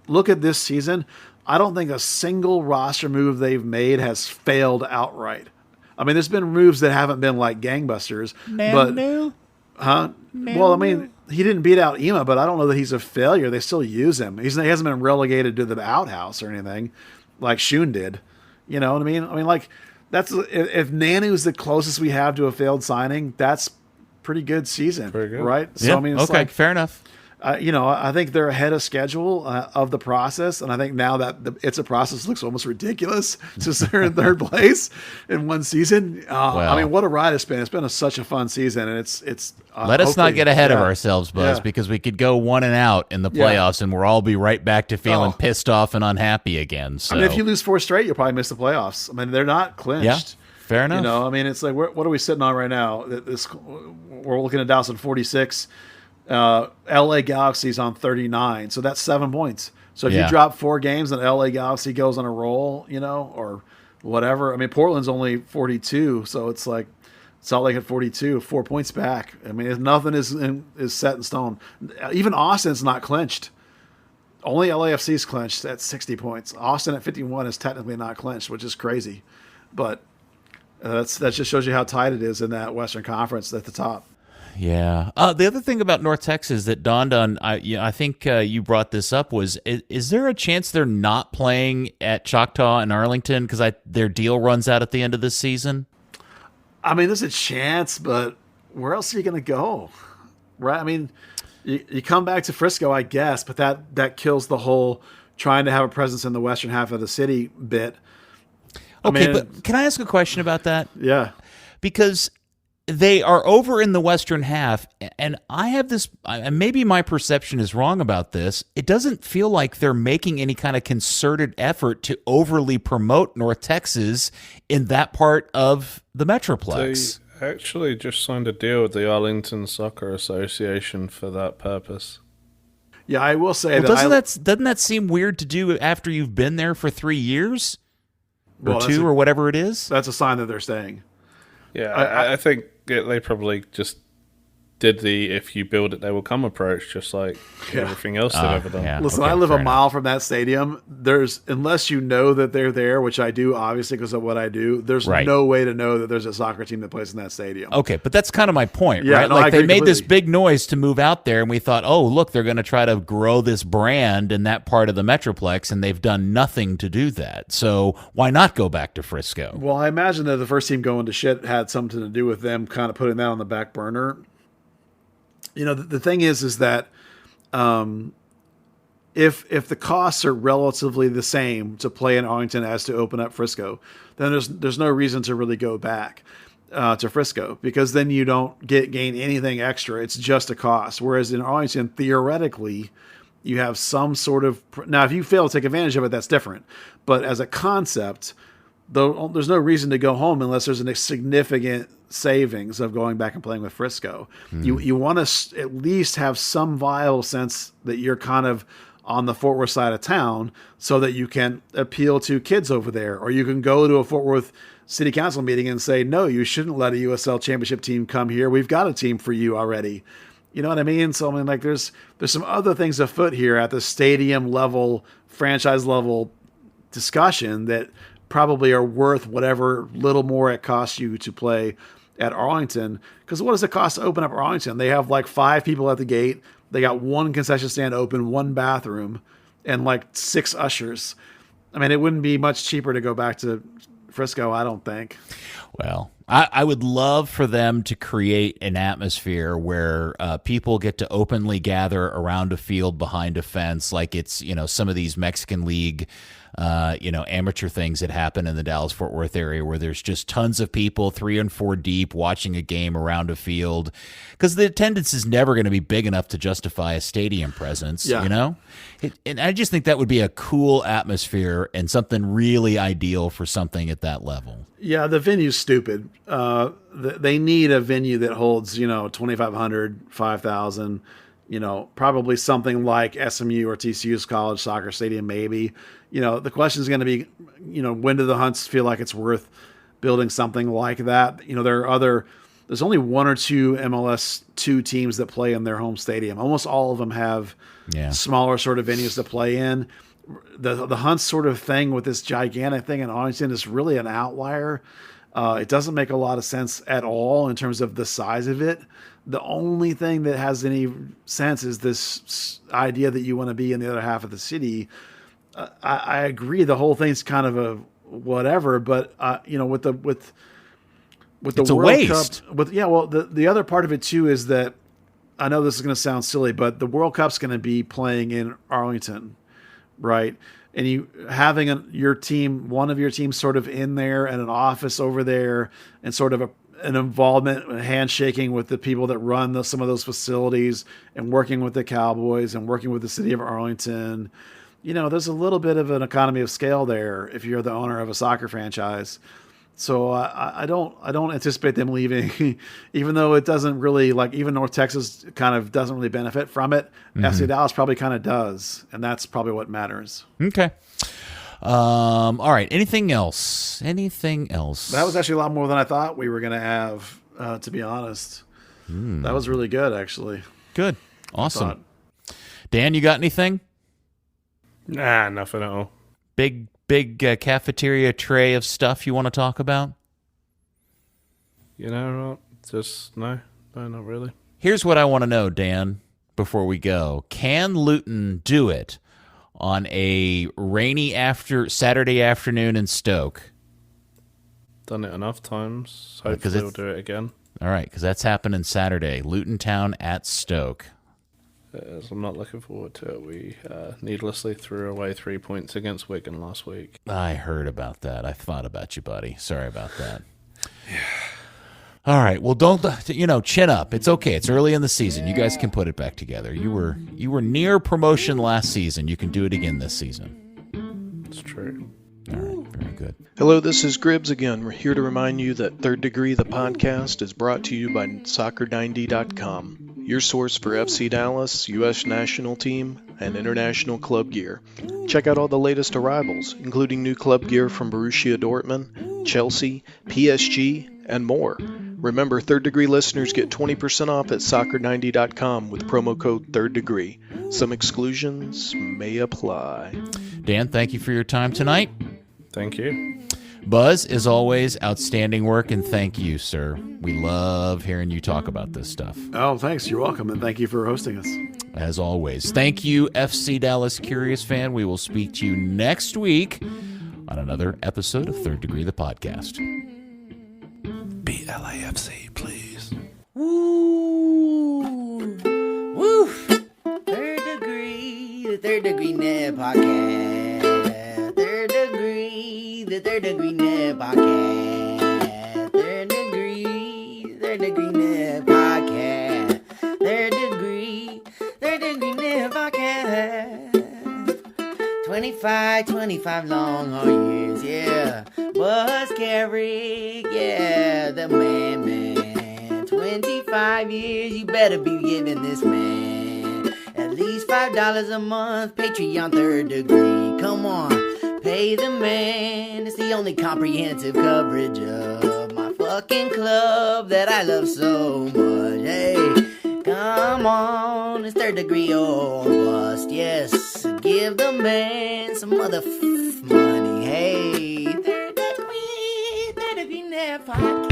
look at this season. I don't think a single roster move they've made has failed outright. I mean, there's been moves that haven't been like gangbusters, Well, I mean, he didn't beat out Ema, but I don't know that he's a failure. They still use him. He hasn't been relegated to the outhouse or anything like Shun did. You know what I mean? I mean, like, that's if Nanu's the closest we have to a failed signing, that's pretty good season, right? So I mean, it's okay, fair enough. I think they're ahead of schedule of the process, and I think now that it's a process looks almost ridiculous since they're in third place in one season. I mean, what a ride it's been! It's been such a fun season, and it's. Let us not get ahead of ourselves, Buzz, because we could go 1 and out in the playoffs, and we'll all be right back to feeling pissed off and unhappy again. So. I mean, if you lose 4 straight, you'll probably miss the playoffs. I mean, they're not clinched. Yeah, fair enough. I mean, it's like what are we sitting on right now? We're looking at Dallas at 46. LA Galaxy's on 39, so that's 7 points. So if you drop 4 games and LA Galaxy goes on a roll, or whatever. I mean, Portland's only 42, so it's like Salt Lake at 42, 4 points back. I mean, nothing is set in stone. Even Austin's not clinched. Only LAFC is clinched at 60 points. Austin at 51 is technically not clinched, which is crazy. But that just shows you how tight it is in that Western Conference at the top. Yeah. The other thing about North Texas that dawned on, I think you brought this up, was is there a chance they're not playing at Choctaw and Arlington because their deal runs out at the end of this season? I mean, there's a chance, but where else are you going to go? Right? I mean, you come back to Frisco, I guess, but that kills the whole trying to have a presence in the western half of the city bit. But can I ask a question about that? Yeah. Because they are over in the western half, and I have this, and maybe my perception is wrong about this, it doesn't feel like they're making any kind of concerted effort to overly promote North Texas in that part of the Metroplex. They actually just signed a deal with the Arlington Soccer Association for that purpose. Yeah, I will say doesn't that seem weird to do after you've been there for 3 years? Or 2 or whatever it is? That's a sign that they're staying. Yeah, I think they probably just did the if you build it, they will come approach, just like everything else they've ever done. Yeah. Listen, I live a mile from that stadium. Unless you know that they're there, which I do, obviously, because of what I do, there's no way to know that there's a soccer team that plays in that stadium. Okay, but that's kind of my point, right? No, like, they made completely. this big noise to move out there, and we thought, oh, look, they're going to try to grow this brand in that part of the Metroplex, and they've done nothing to do that. So why not go back to Frisco? Well, I imagine that the first team going to shit had something to do with them kind of putting that on the back burner. The thing is that if the costs are relatively the same to play in Arlington as to open up Frisco, then there's no reason to really go back to Frisco, because then you don't gain anything extra. It's just a cost. Whereas in Arlington, theoretically, you have some sort of, now if you fail to take advantage of it, that's different. But as a concept, though, there's no reason to go home unless there's a significant savings of going back and playing with Frisco. You want to at least have some viable sense that you're kind of on the Fort Worth side of town, so that you can appeal to kids over there, or you can go to a Fort Worth City Council meeting and say, no, you shouldn't let a USL Championship team come here. We've got a team for you already. You know what I mean? So I mean, like, there's some other things afoot here at the stadium level, franchise level discussion that probably are worth whatever little more it costs you to play at Arlington. Because what does it cost to open up Arlington? They have like 5 people at the gate. They got 1 concession stand open, 1 bathroom, and like 6 ushers. I mean, it wouldn't be much cheaper to go back to Frisco, I don't think. Well, I would love for them to create an atmosphere where people get to openly gather around a field behind a fence, like it's, some of these Mexican League amateur things that happen in the Dallas-Fort Worth area, where there's just tons of people 3 and 4 deep watching a game around a field, because the attendance is never going to be big enough to justify a stadium presence. And I just think that would be a cool atmosphere and something really ideal for something at that level. Yeah, the venue's stupid. They need a venue that holds 2,500, 5,000. Probably something like SMU or TCU's college soccer stadium, maybe. The question is going to be, when do the Hunts feel like it's worth building something like that? There's only 1 or 2 MLS 2 teams that play in their home stadium. Almost all of them have smaller sort of venues to play in. The Hunts sort of thing with this gigantic thing in Arlington is really an outlier. It doesn't make a lot of sense at all in terms of the size of it. The only thing that has any sense is this idea that you want to be in the other half of the city. I agree. The whole thing's kind of a whatever, but with the it's World waste. Cup, the other part of it too is that I know this is going to sound silly, but the World Cup's going to be playing in Arlington, right? And you having one of your teams sort of in there and an office over there and sort of an involvement, a handshaking with the people that run some of those facilities and working with the Cowboys and working with the city of Arlington. There's a little bit of an economy of scale there if you're the owner of a soccer franchise. So I don't anticipate them leaving, even though it doesn't really, even North Texas kind of doesn't really benefit from it. FC Dallas probably kind of does, and that's probably what matters. Okay. All right. Anything else? That was actually a lot more than I thought we were going to have, to be honest. That was really good, actually. Good. Awesome. Dan, you got anything? Nah, nothing at all. Big cafeteria tray of stuff you want to talk about? Just no, not really. Here's what I want to know, Dan, before we go. Can Luton do it on a rainy Saturday afternoon in Stoke? Done it enough times. Hopefully we'll do it again. All right, because that's happening Saturday. Luton Town at Stoke. I'm not looking forward to it. We needlessly threw away 3 points against Wigan last week. I heard about that. I thought about you, buddy. Sorry about that. Yeah. All right. Well, don't chin up. It's okay. It's early in the season. You guys can put it back together. You were near promotion last season. You can do it again this season. It's true. All right. Very good. Hello, this is Gribbs again. We're here to remind you that Third Degree, the podcast, is brought to you by Soccer90.com. Your source for FC Dallas, U.S. national team, and international club gear. Check out all the latest arrivals, including new club gear from Borussia Dortmund, Chelsea, PSG, and more. Remember, Third Degree listeners get 20% off at Soccer90.com with promo code Third Degree. Some exclusions may apply. Dan, thank you for your time tonight. Thank you. Buzz, as always, outstanding work, and thank you, sir. We love hearing you talk about this stuff. Oh, thanks. You're welcome, and thank you for hosting us. As always. Thank you, FC Dallas Curious Fan. We will speak to you next week on another episode of Third Degree, the podcast. Beat LAFC, please. Woo! Woo! Third Degree, the Third Degree Net Podcast. The Third Degree Net Podcast. Third Degree Net Podcast. Third Degree Net Podcast. 25 long hard years, yeah. Buzz Carrick, yeah, the man. 25 years, you better be giving this man at least $5 a month. Patreon Third Degree, come on. Pay the man, it's the only comprehensive coverage of my fucking club that I love so much. Hey, come on, it's Third Degree or bust. Yes, give the man some money. Hey, Third Degree Net Podcast.